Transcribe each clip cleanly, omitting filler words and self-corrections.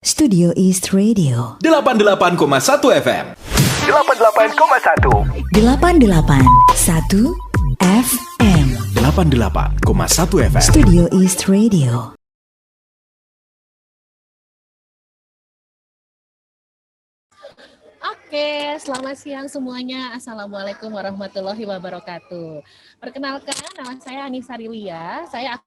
Studio East Radio 88,1 FM. 88,1 881 FM 88,1 FM. Studio East Radio. Oke, selamat siang semuanya. Assalamualaikum warahmatullahi wabarakatuh. Perkenalkan, nama saya Anissa Rilia. Saya akan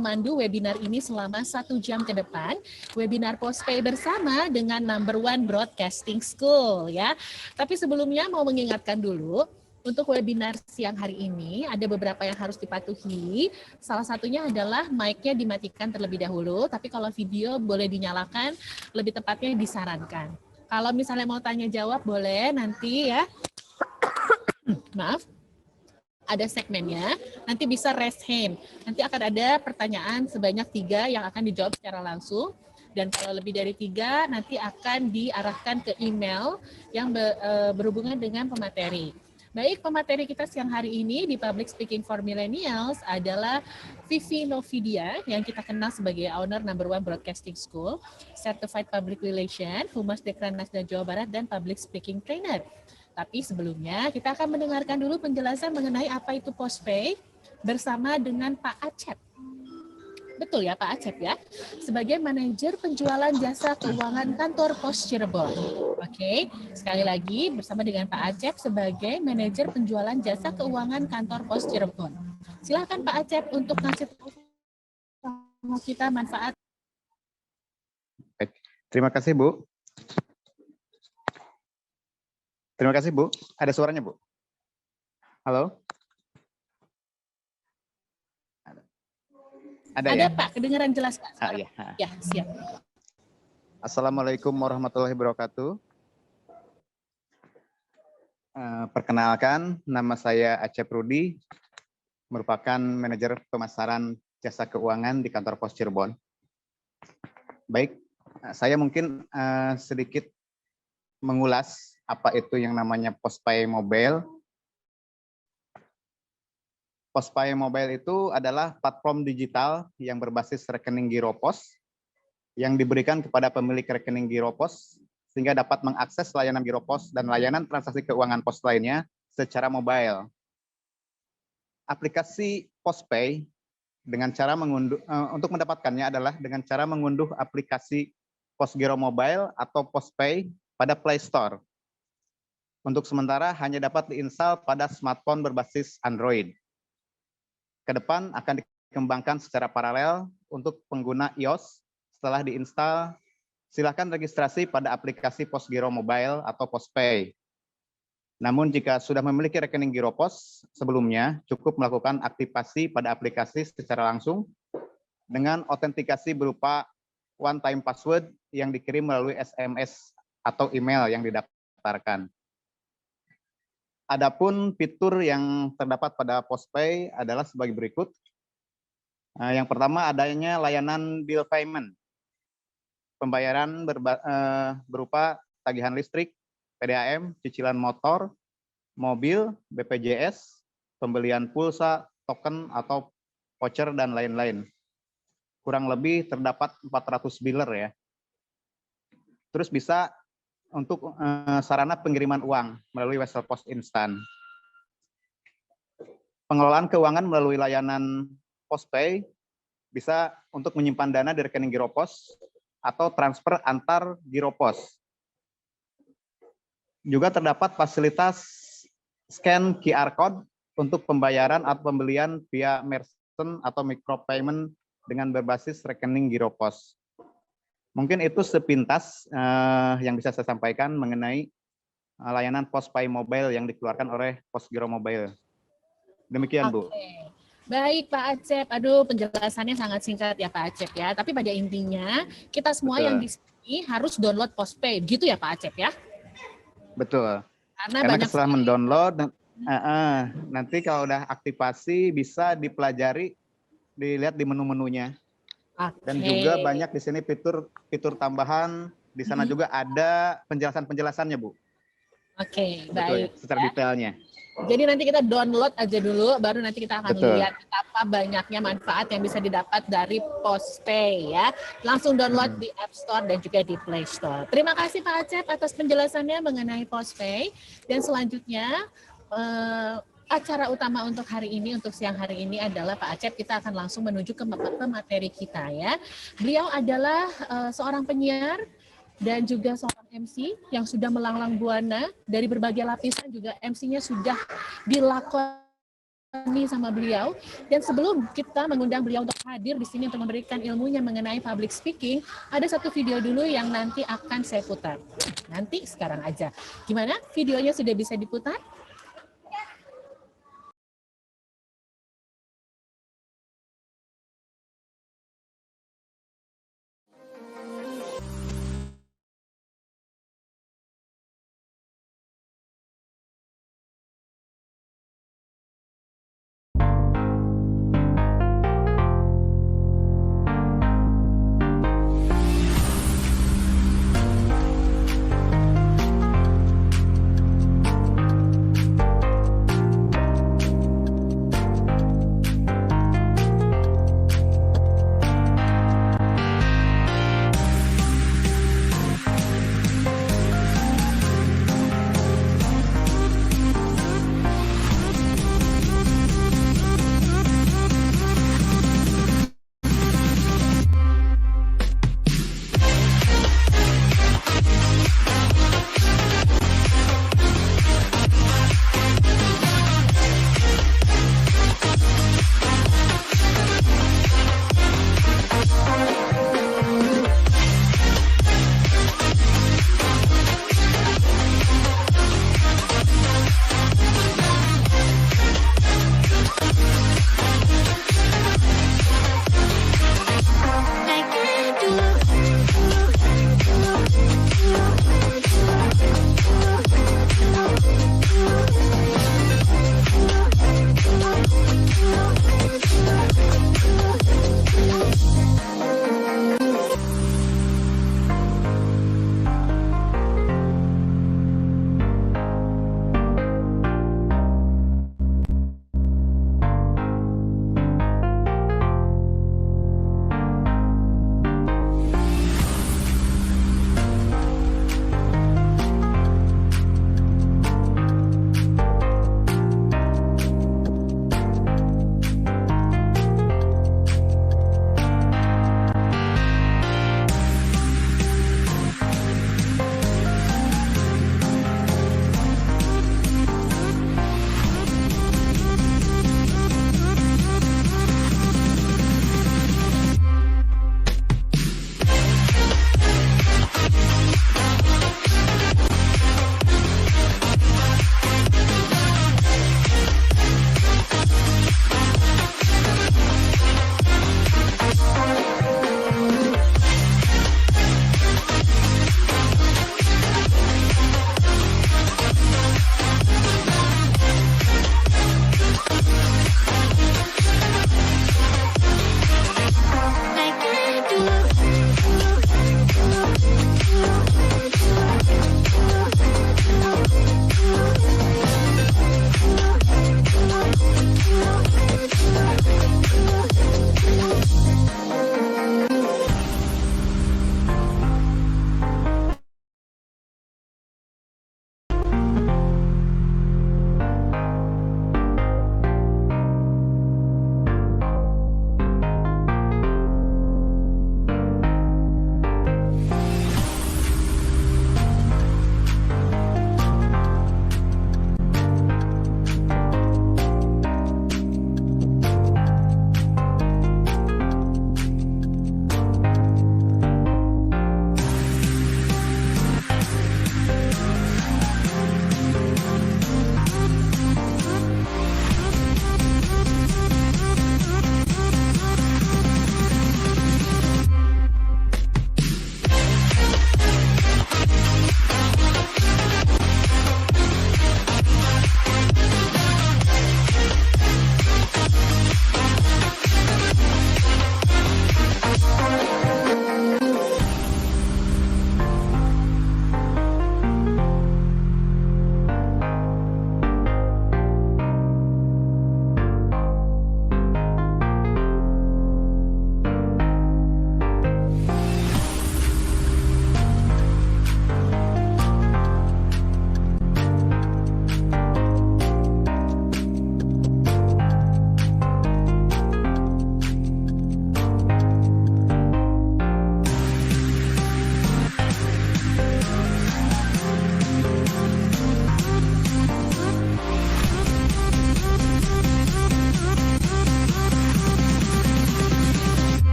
memandu webinar ini selama 1 jam ke depan. Webinar Postpay bersama dengan Number One Broadcasting School ya. Tapi sebelumnya mau mengingatkan dulu, untuk webinar siang hari ini ada beberapa yang harus dipatuhi. Salah satunya adalah mic-nya dimatikan terlebih dahulu, tapi kalau video boleh dinyalakan, lebih tepatnya disarankan. Kalau misalnya mau tanya jawab boleh nanti ya. Maaf. Ada segmennya, nanti bisa raise hand. Nanti akan ada pertanyaan sebanyak 3 yang akan dijawab secara langsung. Dan kalau lebih dari 3, nanti akan diarahkan ke email yang berhubungan dengan pemateri. Baik, pemateri kita siang hari ini di Public Speaking for Millennials adalah Vivi Novidia, yang kita kenal sebagai owner Number One Broadcasting School, Certified Public Relation, Humas Dekran Nasda Jawa Barat, dan Public Speaking Trainer. Tapi sebelumnya kita akan mendengarkan dulu penjelasan mengenai apa itu Postpay bersama dengan Pak Acep. Betul ya Pak Acep ya, sebagai manajer penjualan jasa keuangan kantor Pos Cirebon. Oke, sekali lagi bersama dengan Pak Acep sebagai manajer penjualan jasa keuangan kantor Pos Cirebon. Silakan Pak Acep untuk ngasih tahu kita manfaat. Baik. Terima kasih Bu. Terima kasih Bu. Ada suaranya Bu? Halo? Ada ya? Pak, kedengaran jelas Pak. Iya. Ya, siap. Assalamualaikum warahmatullahi wabarakatuh. Perkenalkan, nama saya Acep Rudi, merupakan manajer pemasaran jasa keuangan di kantor Pos Cirebon. Baik, saya mungkin sedikit mengulas apa itu yang namanya Postpay Mobile. Postpay Mobile itu adalah platform digital yang berbasis rekening Giro Pos yang diberikan kepada pemilik rekening Giro Pos sehingga dapat mengakses layanan Giro Pos dan layanan transaksi keuangan pos lainnya secara mobile. Aplikasi Postpay dengan cara mengunduh untuk mendapatkannya adalah dengan cara mengunduh aplikasi Pos Giro Mobile atau Postpay pada Play Store. Untuk sementara hanya dapat diinstal pada smartphone berbasis Android. Ke depan akan dikembangkan secara paralel untuk pengguna iOS. Setelah diinstal, silakan registrasi pada aplikasi Pos Giro Mobile atau Postpay. Namun jika sudah memiliki rekening Giro Pos sebelumnya, cukup melakukan aktivasi pada aplikasi secara langsung dengan autentikasi berupa one-time password yang dikirim melalui SMS atau email yang didaftarkan. Adapun fitur yang terdapat pada Postpay adalah sebagai berikut. Yang pertama adanya layanan bill payment. Pembayaran berupa tagihan listrik, PDAM, cicilan motor, mobil, BPJS, pembelian pulsa, token atau voucher dan lain-lain. Kurang lebih terdapat 400 biller ya. Terus bisa untuk sarana pengiriman uang melalui Wesel Pos Instan. Pengelolaan keuangan melalui layanan Postpay bisa untuk menyimpan dana di rekening Giro Pos atau transfer antar Giro Pos. Juga terdapat fasilitas scan QR code untuk pembayaran atau pembelian via merchant atau micropayment dengan berbasis rekening Giro Pos. Mungkin itu sepintas yang bisa saya sampaikan mengenai layanan Postpay Mobile yang dikeluarkan oleh Pos Giro Mobile. Demikian, Bu. Baik Pak Acep, aduh penjelasannya sangat singkat ya Pak Acep ya. Tapi pada intinya kita semua Betul. yang di sini harus download Postpay, gitu ya Pak Acep ya? Betul. Karena banyak setelah mendownload, nanti kalau udah aktivasi bisa dipelajari, dilihat di menu-menunya. Dan juga banyak di sini fitur tambahan, di sana juga ada penjelasan-penjelasannya, Bu. Oke, Betul baik. ya, secara detailnya. Jadi nanti kita download aja dulu, baru nanti kita akan Betul. lihat betapa banyaknya manfaat yang bisa didapat dari Postpay ya. Langsung download di App Store dan juga di Play Store. Terima kasih Pak Acep atas penjelasannya mengenai Postpay. Dan selanjutnya acara utama untuk hari ini, untuk siang hari ini adalah Pak Acep, kita akan langsung menuju ke materi kita ya. Beliau adalah seorang penyiar dan juga seorang MC yang sudah melanglang buana dari berbagai lapisan, juga MC-nya sudah dilakoni sama beliau. Dan sebelum kita mengundang beliau untuk hadir di sini untuk memberikan ilmunya mengenai public speaking, ada satu video dulu yang nanti akan saya putar. Nanti sekarang aja. Gimana? Videonya sudah bisa diputar?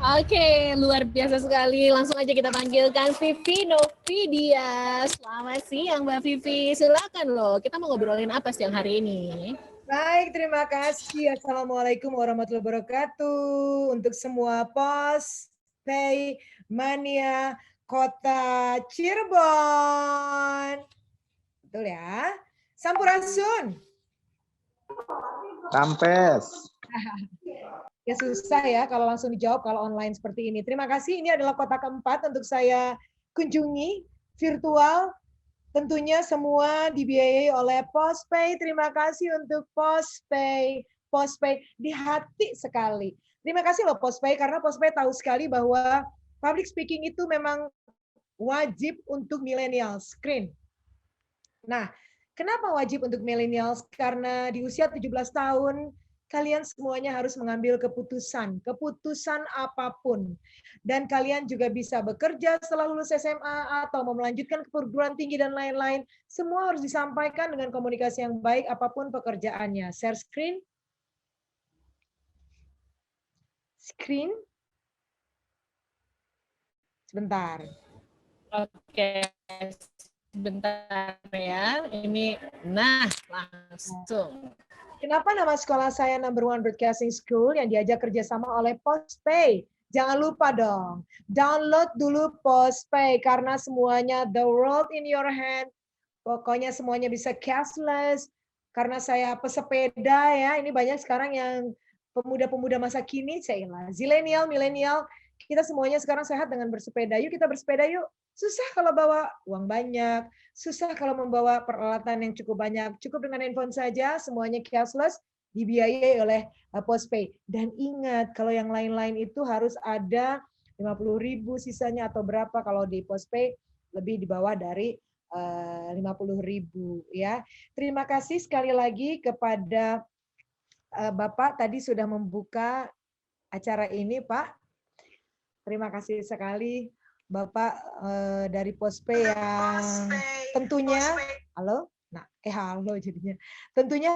Oke, luar biasa sekali. Langsung aja kita panggilkan Vivi Novidia. Selamat siang Mbak Vivi. Silakan loh. Kita mau ngobrolin apa siang hari ini? Baik, terima kasih. Assalamualaikum warahmatullahi wabarakatuh. Untuk semua pos, pay, mania, kota Cirebon. Betul ya? Sampurasun. Kampes. Ya susah ya kalau langsung dijawab kalau online seperti ini. Terima kasih. Ini adalah kota keempat untuk saya kunjungi virtual. Tentunya semua dibiayai oleh Postpay. Terima kasih untuk Postpay. Postpay di hati sekali. Terima kasih loh Postpay karena Postpay tahu sekali bahwa public speaking itu memang wajib untuk millennials. Screen. Nah, kenapa wajib untuk millennials? Karena di usia 17 tahun kalian semuanya harus mengambil keputusan apapun. Dan kalian juga bisa bekerja setelah lulus SMA atau mau melanjutkan ke perguruan tinggi dan lain-lain. Semua harus disampaikan dengan komunikasi yang baik apapun pekerjaannya. Share screen. Screen. Sebentar. Oke, sebentar ya. Ini, nah langsung. Kenapa nama sekolah saya Number One Broadcasting School yang diajak kerjasama oleh Postpay? Jangan lupa dong, download dulu Postpay karena semuanya the world in your hand. Pokoknya semuanya bisa cashless. Karena saya pesepeda ya, ini banyak sekarang yang pemuda-pemuda masa kini, zilenial, milenial, kita semuanya sekarang sehat dengan bersepeda. Yuk kita bersepeda yuk. Susah kalau bawa uang banyak, susah kalau membawa peralatan yang cukup banyak. Cukup dengan handphone saja, semuanya cashless, dibiayai oleh Postpay. Dan ingat, kalau yang lain-lain itu harus ada 50.000 sisanya atau berapa. Kalau di Postpay lebih di bawah dari 50.000 ya. Terima kasih sekali lagi kepada Bapak tadi sudah membuka acara ini, Pak. Terima kasih sekali. Bapak dari Postpay yang tentunya, halo, nah halo jadinya, tentunya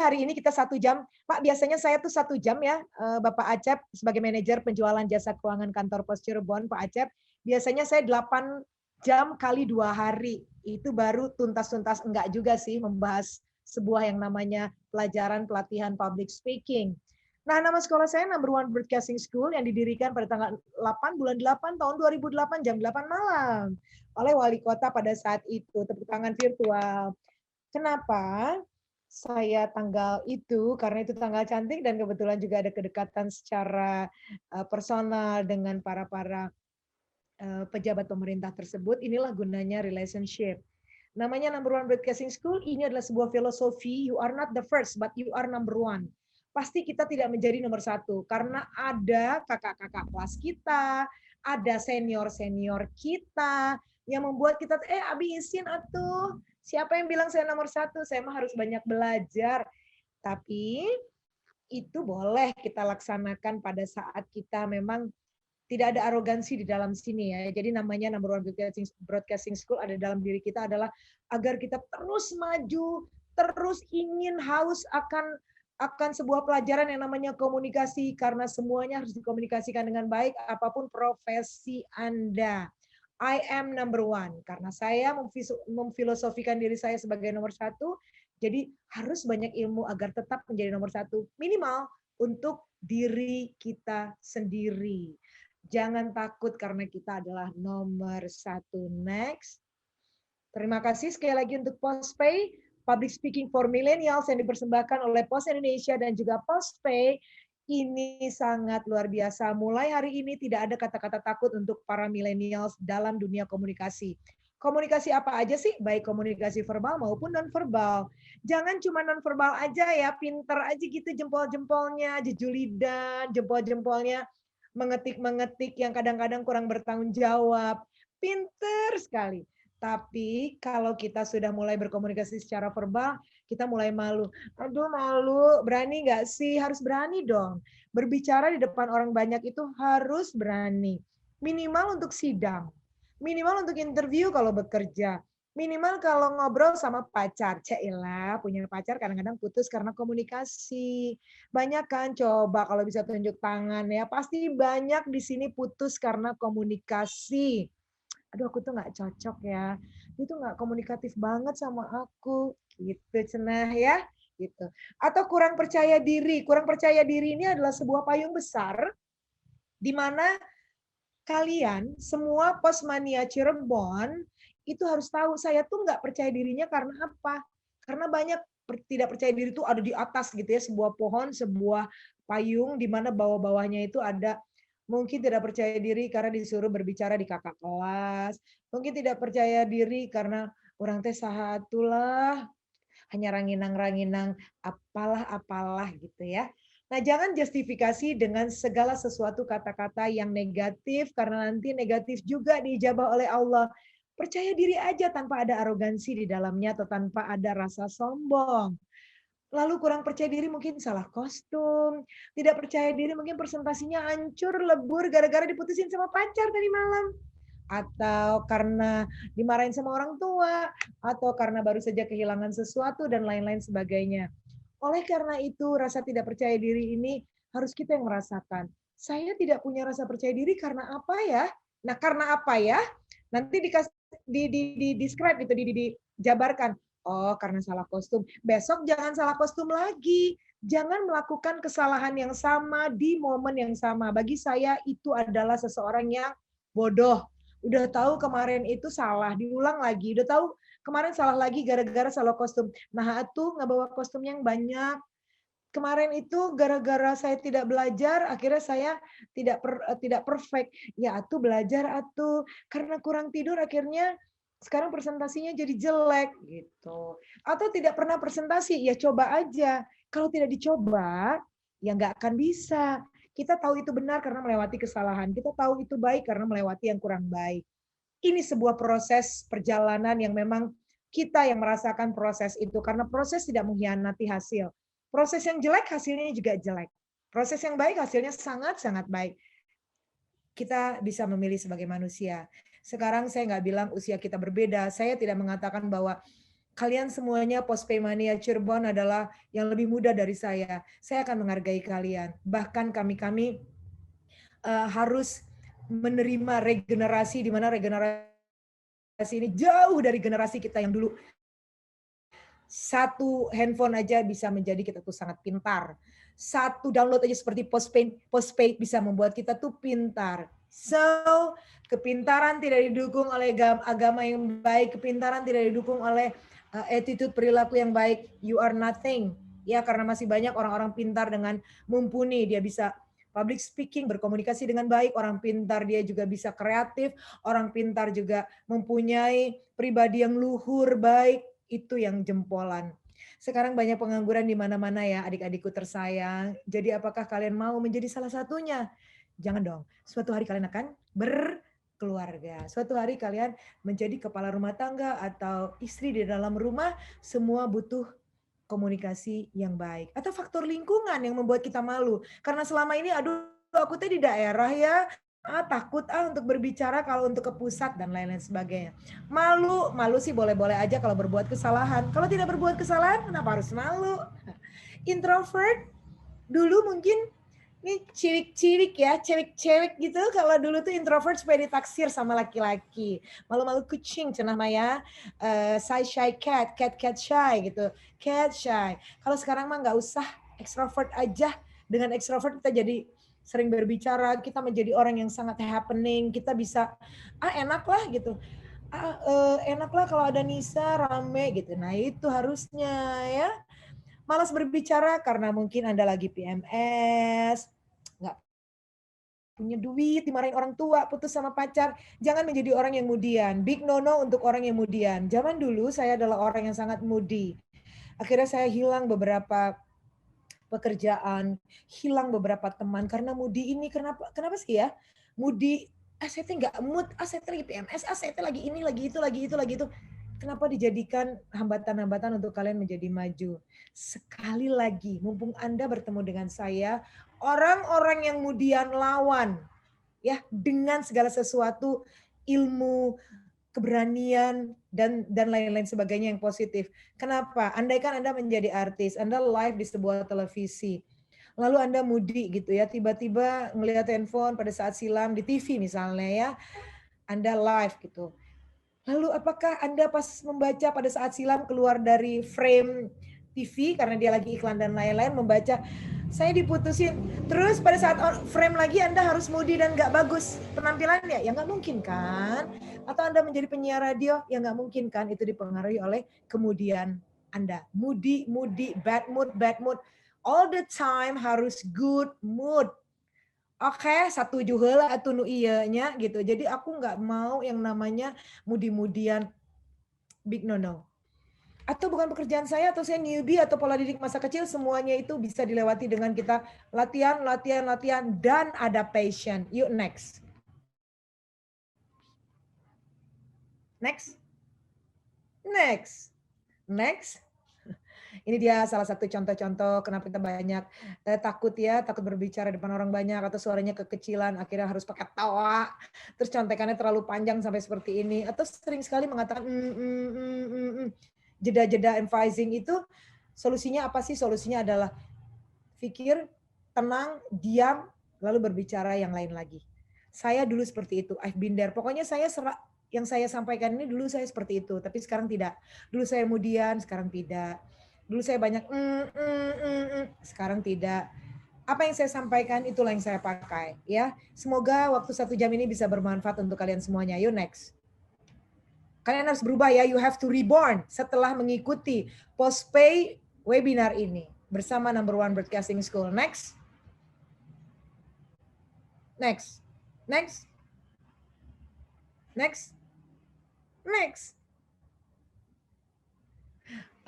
hari ini kita 1 jam, Pak biasanya saya tuh 1 jam ya, Bapak Acep sebagai manajer penjualan jasa keuangan kantor Pos Cirebon, Pak Acep, biasanya saya 8 jam kali 2 hari, itu baru tuntas-tuntas, enggak juga sih membahas sebuah yang namanya pelajaran pelatihan public speaking. Nah, nama sekolah saya Number One Broadcasting School yang didirikan pada tanggal 8 bulan 8 tahun 2008 jam 8 malam oleh wali kota pada saat itu. Tepuk tangan virtual. Kenapa saya tanggal itu? Karena itu tanggal cantik dan kebetulan juga ada kedekatan secara personal dengan para pejabat pemerintah tersebut. Inilah gunanya relationship. Namanya Number One Broadcasting School, ini adalah sebuah filosofi, you are not the first, but you are number one. Pasti kita tidak menjadi nomor 1 karena ada kakak-kakak kelas kita, ada senior-senior kita yang membuat kita habisin atuh. Siapa yang bilang saya nomor 1? Saya mah harus banyak belajar. Tapi itu boleh kita laksanakan pada saat kita memang tidak ada arogansi di dalam sini ya. Jadi namanya Number One Broadcasting School ada dalam diri kita adalah agar kita terus maju, terus ingin haus akan sebuah pelajaran yang namanya komunikasi, karena semuanya harus dikomunikasikan dengan baik, apapun profesi Anda. I am number one, karena saya memfilosofikan diri saya sebagai nomor 1, jadi harus banyak ilmu agar tetap menjadi nomor 1, minimal untuk diri kita sendiri. Jangan takut karena kita adalah nomor 1. Next. Terima kasih sekali lagi untuk Postpay. Public Speaking for Millennials yang dipersembahkan oleh Pos Indonesia dan juga Postpay ini sangat luar biasa. Mulai hari ini tidak ada kata-kata takut untuk para millennials dalam dunia komunikasi. Komunikasi apa aja sih? Baik komunikasi verbal maupun non-verbal. Jangan cuma non-verbal aja ya, pinter aja gitu jempol-jempolnya, jejulidan, jempol-jempolnya, mengetik-mengetik yang kadang-kadang kurang bertanggung jawab. Pinter sekali. Tapi kalau kita sudah mulai berkomunikasi secara verbal, kita mulai malu. Aduh malu, berani nggak sih? Harus berani dong. Berbicara di depan orang banyak itu harus berani. Minimal untuk sidang. Minimal untuk interview kalau bekerja. Minimal kalau ngobrol sama pacar, cailah punya pacar kadang-kadang putus karena komunikasi. Banyak kan coba kalau bisa tunjuk tangan ya, pasti banyak di sini putus karena komunikasi. Aduh aku tuh nggak cocok ya, dia tuh nggak komunikatif banget sama aku, gitu cenah ya, gitu. Atau kurang percaya diri. Kurang percaya diri ini adalah sebuah payung besar di mana kalian semua Posmania Cirebon itu harus tahu saya tuh nggak percaya dirinya karena apa? Karena banyak tidak percaya diri itu ada di atas gitu ya, sebuah pohon, sebuah payung di mana bawah-bawahnya itu ada mungkin tidak percaya diri karena disuruh berbicara di kakak kelas, mungkin tidak percaya diri karena orang teh sahatulah hanya ranginang-ranginang apalah-apalah gitu ya. Nah, jangan justifikasi dengan segala sesuatu kata-kata yang negatif karena nanti negatif juga diijabah oleh Allah. Percaya diri aja tanpa ada arogansi di dalamnya atau tanpa ada rasa sombong. Lalu kurang percaya diri mungkin salah kostum, tidak percaya diri mungkin presentasinya hancur, lebur gara-gara diputusin sama pacar tadi malam. Atau karena dimarahin sama orang tua, atau karena baru saja kehilangan sesuatu dan lain-lain sebagainya. Oleh karena itu, rasa tidak percaya diri ini harus kita yang merasakan. Saya tidak punya rasa percaya diri karena apa ya? Nah, karena apa ya? Nanti dikasih di describe gitu, dijabarkan. Oh, karena salah kostum. Besok jangan salah kostum lagi. Jangan melakukan kesalahan yang sama di momen yang sama. Bagi saya itu adalah seseorang yang bodoh. Udah tahu kemarin itu salah, diulang lagi. Udah tahu kemarin salah lagi gara-gara salah kostum. Nah, itu nggak bawa kostum yang banyak. Kemarin itu gara-gara saya tidak belajar, akhirnya saya tidak perfect. Ya, atuh belajar atuh. Karena kurang tidur akhirnya sekarang presentasinya jadi jelek gitu. Atau tidak pernah presentasi, ya coba aja. Kalau tidak dicoba, ya nggak akan bisa. Kita tahu itu benar karena melewati kesalahan. Kita tahu itu baik karena melewati yang kurang baik. Ini sebuah proses perjalanan yang memang kita yang merasakan proses itu. Karena proses tidak mengkhianati hasil. Proses yang jelek hasilnya juga jelek. Proses yang baik hasilnya sangat-sangat baik. Kita bisa memilih sebagai manusia. Sekarang saya nggak bilang usia kita berbeda. Saya tidak mengatakan bahwa kalian semuanya Pospemania Cirebon adalah yang lebih muda dari saya. Saya akan menghargai kalian. Bahkan kami harus menerima regenerasi, di mana regenerasi ini jauh dari generasi kita yang dulu. Satu handphone aja bisa menjadi kita tuh sangat pintar. Satu download aja seperti postpaid bisa membuat kita tuh pintar. So, kepintaran tidak didukung oleh agama yang baik, kepintaran tidak didukung oleh attitude perilaku yang baik. You are nothing. Ya, karena masih banyak orang-orang pintar dengan mumpuni, dia bisa public speaking, berkomunikasi dengan baik, orang pintar dia juga bisa kreatif, orang pintar juga mempunyai pribadi yang luhur, baik, itu yang jempolan. Sekarang banyak pengangguran di mana-mana ya adik-adikku tersayang. Jadi apakah kalian mau menjadi salah satunya? Jangan dong. Suatu hari kalian akan berkeluarga. Suatu hari kalian menjadi kepala rumah tangga atau istri di dalam rumah, semua butuh komunikasi yang baik. Atau faktor lingkungan yang membuat kita malu. Karena selama ini, aduh aku tuh di daerah ya, takut untuk berbicara kalau untuk ke pusat dan lain-lain sebagainya. Malu sih boleh-boleh aja kalau berbuat kesalahan. Kalau tidak berbuat kesalahan, kenapa harus malu? Introvert, dulu mungkin ini cilik-cilik ya, cewek-cewek gitu. Kalau dulu tuh introvert supaya ditaksir sama laki-laki. Malu-malu kucing cenah maya, shy cat shy gitu. Cat shy. Kalau sekarang mah nggak usah, extrovert aja. Dengan extrovert kita jadi sering berbicara, kita menjadi orang yang sangat happening, kita bisa enak lah gitu. Enak lah kalau ada Nisa rame gitu. Nah, itu harusnya ya. Malas berbicara karena mungkin Anda lagi PMS, nggak punya duit, dimarahin orang tua, putus sama pacar. Jangan menjadi orang yang mudian. Big no-no untuk orang yang mudian. Zaman dulu saya adalah orang yang sangat moody. Akhirnya saya hilang beberapa pekerjaan, hilang beberapa teman karena moody ini. Kenapa sih ya? Moody, saya nggak mood, saya lagi PMS, saya lagi ini, lagi itu, lagi itu. Kenapa dijadikan hambatan-hambatan untuk kalian menjadi maju? Sekali lagi, mumpung Anda bertemu dengan saya, orang-orang yang kemudian lawan, ya dengan segala sesuatu, ilmu, keberanian, dan lain-lain sebagainya yang positif. Kenapa? Andaikan Anda menjadi artis, Anda live di sebuah televisi, lalu Anda moody gitu ya, tiba-tiba ngelihat handphone pada saat silam di TV misalnya ya, Anda live gitu. Lalu apakah Anda pas membaca pada saat silam keluar dari frame TV karena dia lagi iklan dan lain-lain, membaca saya diputusin, terus pada saat frame lagi Anda harus moody dan nggak bagus penampilannya, ya nggak mungkin kan? Atau Anda menjadi penyiar radio, ya nggak mungkin kan? Itu dipengaruhi oleh kemudian Anda. Moody, bad mood, all the time harus good mood. Oke, satuju heula atuh nu ieu nya gitu. Jadi aku nggak mau yang namanya mudi-mudian, big no. Atau bukan pekerjaan saya, atau saya newbie, atau pola didik masa kecil, semuanya itu bisa dilewati dengan kita latihan, dan adaptation. Yuk next. Ini dia salah satu contoh-contoh kenapa kita banyak takut berbicara depan orang banyak, atau suaranya kekecilan, akhirnya harus pakai tawa, terus contekannya terlalu panjang sampai seperti ini, atau sering sekali mengatakan jeda-jeda emphasizing itu. Solusinya apa sih? Solusinya adalah pikir, tenang, diam, lalu berbicara yang lain lagi. Saya dulu seperti itu, I've been there. Pokoknya yang saya sampaikan ini dulu saya seperti itu, tapi sekarang tidak. Dulu saya kemudian, sekarang tidak. Dulu saya banyak sekarang tidak. Apa yang saya sampaikan itulah yang saya pakai, ya. Semoga waktu 1 jam ini bisa bermanfaat untuk kalian semuanya. Yuk next. Kalian harus berubah ya, you have to reborn setelah mengikuti Postpay webinar ini bersama Number One Broadcasting School. Next.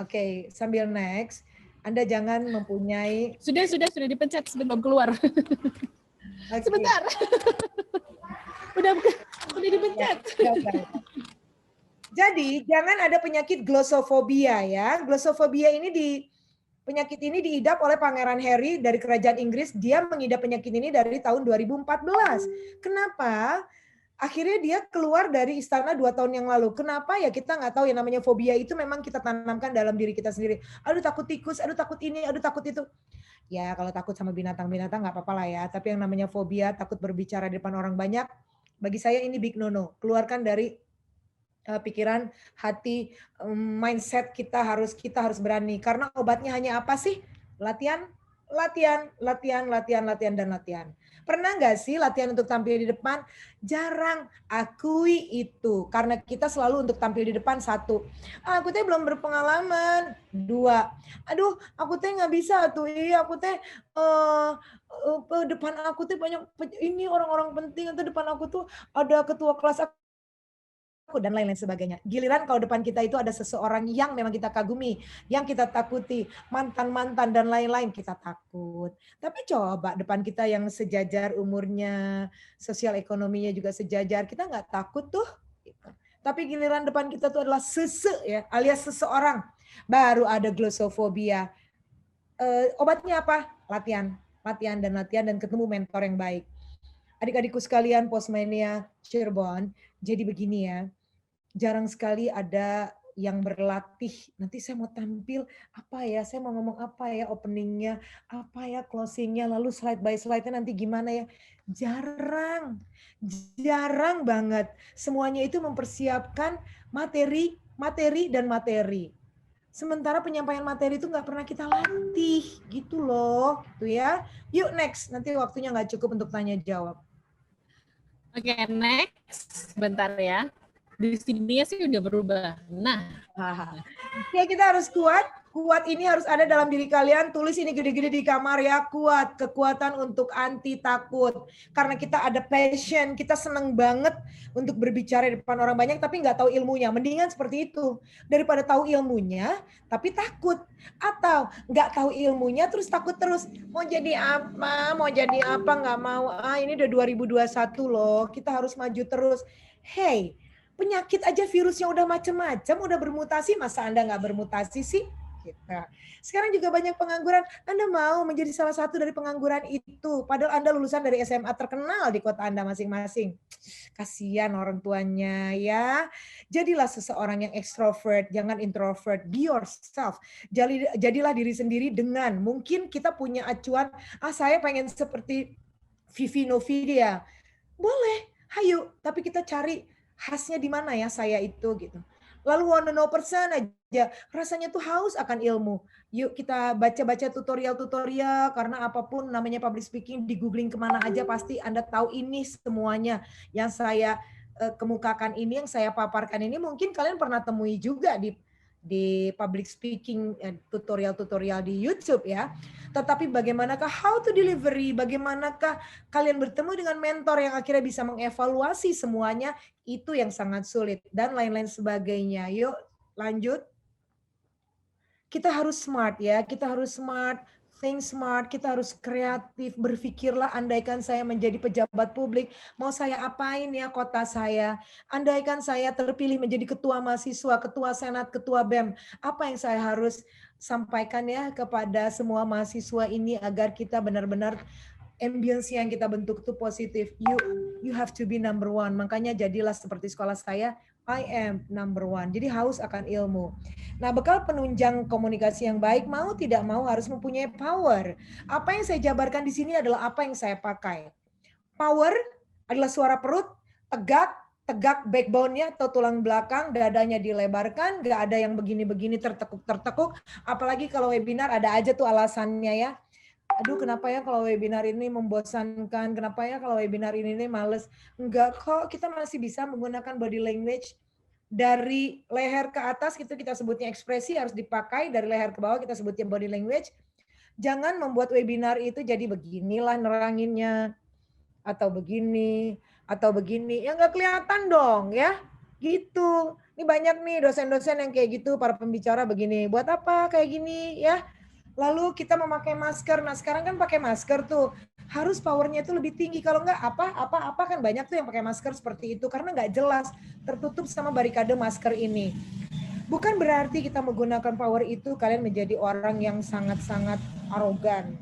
Oke, sambil next, Anda jangan mempunyai... Sudah dipencet sebelum keluar. Okay. Sebentar. udah dipencet. Ya. Jadi jangan ada penyakit glossophobiia ya. Glossophobiia ini penyakit ini diidap oleh Pangeran Harry dari Kerajaan Inggris. Dia mengidap penyakit ini dari tahun 2014. Kenapa? Akhirnya dia keluar dari istana 2 tahun yang lalu. Kenapa? Ya kita nggak tahu, yang namanya fobia itu memang kita tanamkan dalam diri kita sendiri. Aduh takut tikus, aduh takut ini, aduh takut itu. Ya kalau takut sama binatang-binatang nggak apa-apa lah ya. Tapi yang namanya fobia, takut berbicara di depan orang banyak, bagi saya ini big no-no. Keluarkan dari pikiran, hati, mindset kita harus berani. Karena obatnya hanya apa sih? Latihan. Pernah nggak sih latihan untuk tampil di depan? Jarang. Akui itu. Karena kita selalu untuk tampil di depan, 1. Aku teh belum berpengalaman. 2. Aduh, aku teh nggak bisa tuh. Iya, aku teh depan aku teh banyak ini orang-orang penting, atau depan aku tuh ada ketua kelas aku dan lain-lain sebagainya. Giliran kalau depan kita itu ada seseorang yang memang kita kagumi, yang kita takuti, mantan-mantan dan lain-lain, kita takut. Tapi coba depan kita yang sejajar umurnya, sosial ekonominya juga sejajar, kita nggak takut tuh. Tapi giliran depan kita tuh adalah ya, alias seseorang, baru ada glossophobiia. Obatnya apa? Latihan dan ketemu mentor yang baik. Adik-adikku sekalian, Postmania Cirebon, jadi begini ya, jarang sekali ada yang berlatih, nanti saya mau tampil apa ya, saya mau ngomong apa ya, openingnya, apa ya, closingnya, lalu slide by slide-nya nanti gimana ya. Jarang banget. Semuanya itu mempersiapkan materi. Sementara penyampaian materi itu nggak pernah kita latih, gitu loh. Tuh ya. Yuk next, nanti waktunya nggak cukup untuk tanya jawab. Oke, next. Bentar ya. Di sini sih udah berubah. Nah. Ya kita harus kuat. Kuat ini harus ada dalam diri kalian. Tulis ini gede-gede di kamar ya. Kuat. Kekuatan untuk anti takut. Karena kita ada passion. Kita seneng banget untuk berbicara di depan orang banyak tapi nggak tahu ilmunya. Mendingan seperti itu. Daripada tahu ilmunya tapi takut. Atau nggak tahu ilmunya terus takut terus. Mau jadi apa, nggak mau. Ini udah 2021 loh. Kita harus maju terus. Hey, penyakit aja virusnya udah macam-macam, udah bermutasi, masa Anda nggak bermutasi sih? Gitu. Sekarang juga banyak pengangguran. Anda mau menjadi salah satu dari pengangguran itu, padahal Anda lulusan dari SMA terkenal di kota Anda masing-masing. Kasihan orang tuanya ya. Jadilah seseorang yang extrovert, jangan introvert. Be yourself. Jadilah diri sendiri dengan mungkin kita punya acuan, saya pengen seperti Vivi Novidia. Boleh, hayu. Tapi kita cari khasnya di mana ya saya itu gitu. Lalu wanna know person aja, rasanya tuh haus akan ilmu. Yuk kita baca-baca tutorial-tutorial, karena apapun namanya public speaking, di googling kemana aja pasti Anda tahu ini semuanya. Yang saya kemukakan ini, yang saya paparkan ini mungkin kalian pernah temui juga di public speaking tutorial-tutorial di YouTube ya. Tetapi bagaimanakah how to delivery, bagaimanakah kalian bertemu dengan mentor yang akhirnya bisa mengevaluasi semuanya, itu yang sangat sulit dan lain-lain sebagainya. Yuk lanjut. Kita harus smart ya, kita harus smart, think smart, kita harus kreatif, berpikirlah andaikan saya menjadi pejabat publik, mau saya apain ya kota saya, andaikan saya terpilih menjadi ketua mahasiswa, ketua senat, ketua BEM, apa yang saya harus sampaikan ya kepada semua mahasiswa ini agar kita benar-benar ambience yang kita bentuk itu positif. You have to be number one, makanya jadilah seperti sekolah saya, I am number one. Jadi haus akan ilmu. Nah, bekal penunjang komunikasi yang baik, mau tidak mau harus mempunyai power. Apa yang saya jabarkan di sini adalah apa yang saya pakai. Power adalah suara perut, tegak backbone-nya atau tulang belakang, dadanya dilebarkan, nggak ada yang begini-begini tertekuk-tertekuk. Apalagi kalau webinar ada aja tuh alasannya ya. Aduh, kenapa ya kalau webinar ini membosankan? Kenapa ya kalau webinar ini males? Enggak kok, kita masih bisa menggunakan body language. Dari leher ke atas itu kita sebutnya ekspresi, harus dipakai. Dari leher ke bawah kita sebutnya body language. Jangan membuat webinar itu jadi beginilah neranginnya. Atau begini, Ya nggak kelihatan dong ya. Gitu. Ini banyak nih dosen-dosen yang kayak gitu, para pembicara begini. Buat apa kayak gini ya? Lalu kita memakai masker. Nah sekarang kan pakai masker tuh harus powernya itu lebih tinggi. Kalau enggak apa kan banyak tuh yang pakai masker seperti itu karena nggak jelas, tertutup sama barikade masker ini. Bukan berarti kita menggunakan power itu kalian menjadi orang yang sangat-sangat arogan,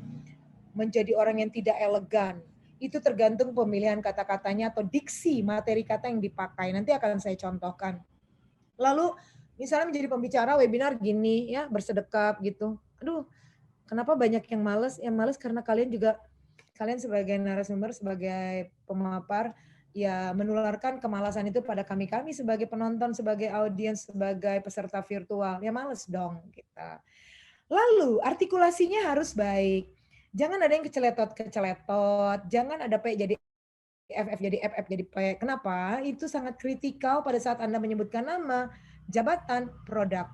menjadi orang yang tidak elegan. Itu tergantung pemilihan kata-katanya atau diksi materi kata yang dipakai. Nanti akan saya contohkan. Lalu misalnya menjadi pembicara webinar gini ya, bersedekap gitu. Aduh, kenapa banyak yang males? Yang males karena kalian sebagai narasumber, sebagai pemapar, ya menularkan kemalasan itu pada kami sebagai penonton, sebagai audiens, sebagai peserta virtual. Ya males dong kita. Lalu artikulasinya harus baik. Jangan ada yang keceletot, jangan ada P jadi FF jadi FF jadi P. Kenapa? Itu sangat kritikal pada saat Anda menyebutkan nama, jabatan, produk.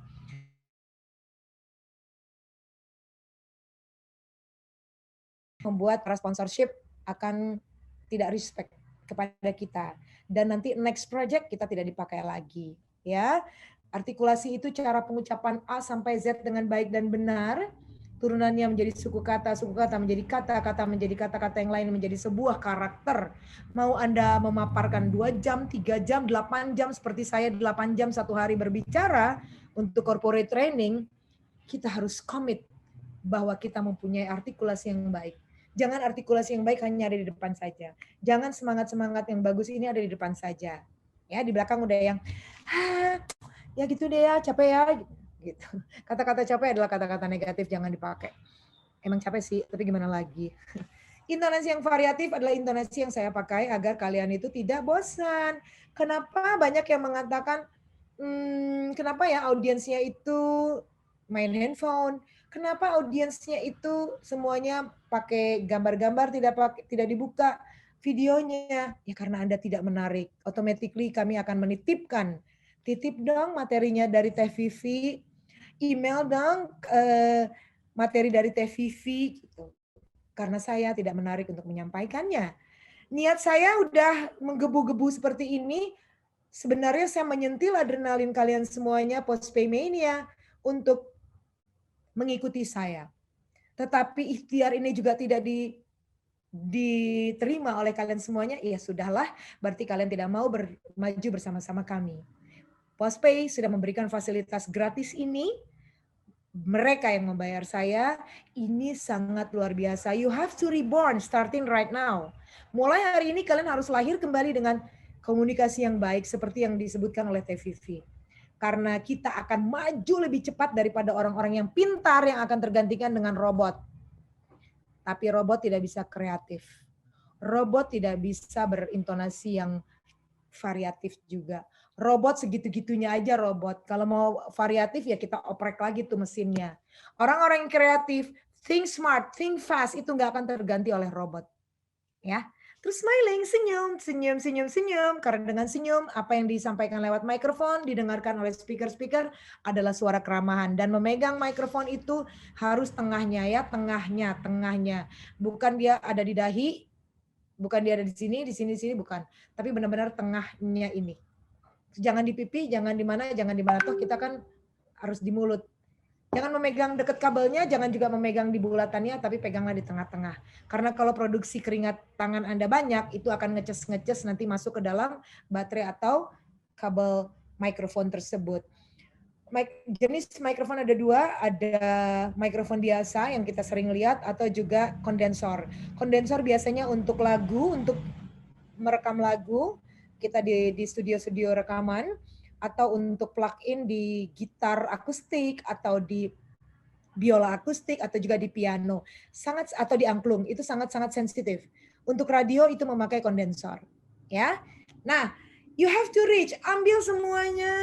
Membuat para sponsorship akan tidak respect kepada kita. Dan nanti next project kita tidak dipakai lagi. Ya, artikulasi itu cara pengucapan A sampai Z dengan baik dan benar. Turunannya menjadi suku kata menjadi kata-kata, menjadi kata-kata yang lain, menjadi sebuah karakter. Mau Anda memaparkan 2 jam, 3 jam, 8 jam, seperti saya 8 jam satu hari berbicara untuk corporate training, kita harus komit bahwa kita mempunyai artikulasi yang baik. Jangan artikulasi yang baik hanya ada di depan saja. Jangan semangat-semangat yang bagus ini ada di depan saja. Ya, di belakang udah yang, ya gitu deh ya, capek ya. Gitu. Kata-kata capek adalah kata-kata negatif, jangan dipakai. Emang capek sih, tapi gimana lagi. Intonasi yang variatif adalah intonasi yang saya pakai agar kalian itu tidak bosan. Kenapa banyak yang mengatakan, kenapa ya audiensnya itu main handphone? Kenapa audiensnya itu semuanya pakai gambar-gambar, tidak dibuka videonya? Ya karena Anda tidak menarik. Automatically kami akan menitipkan. Titip dong materinya dari Teh Vivi, email dong materi dari Teh Vivi gitu. Karena saya tidak menarik untuk menyampaikannya. Niat saya udah menggebu-gebu seperti ini, sebenarnya saya menyentil adrenalin kalian semuanya Postpay Mania untuk mengikuti saya. Tetapi ikhtiar ini juga tidak diterima oleh kalian semuanya, ya sudahlah, berarti kalian tidak mau maju bersama-sama kami. Postpay sudah memberikan fasilitas gratis ini mereka yang membayar saya, ini sangat luar biasa. You have to reborn starting right now. Mulai hari ini kalian harus lahir kembali dengan komunikasi yang baik seperti yang disebutkan oleh TVV. Karena kita akan maju lebih cepat daripada orang-orang yang pintar yang akan tergantikan dengan robot. Tapi robot tidak bisa kreatif. Robot tidak bisa berintonasi yang variatif juga. Robot segitu-gitunya aja robot. Kalau mau variatif ya kita oprek lagi tuh mesinnya. Orang-orang yang kreatif, think smart, think fast itu nggak akan terganti oleh robot. Ya. Terus smiling, senyum. Karena dengan senyum, apa yang disampaikan lewat mikrofon, didengarkan oleh speaker-speaker adalah suara keramahan. Dan memegang mikrofon itu harus tengahnya ya, tengahnya. Bukan dia ada di dahi, bukan dia ada di sini, bukan. Tapi benar-benar tengahnya ini. Jangan di pipi, jangan di mana, toh kita kan harus di mulut. Jangan memegang dekat kabelnya, jangan juga memegang di bulatannya, tapi peganglah di tengah-tengah. Karena kalau produksi keringat tangan Anda banyak, itu akan ngeces nanti masuk ke dalam baterai atau kabel mikrofon tersebut. Jenis mikrofon ada dua, ada mikrofon biasa yang kita sering lihat atau juga kondensor. Kondensor biasanya untuk lagu, untuk merekam lagu, kita di studio-studio rekaman, atau untuk plug-in di gitar akustik atau di biola akustik atau juga di piano. Atau di angklung, itu sangat-sangat sensitif. Untuk radio itu memakai kondensor, ya. Nah, you have to reach, ambil semuanya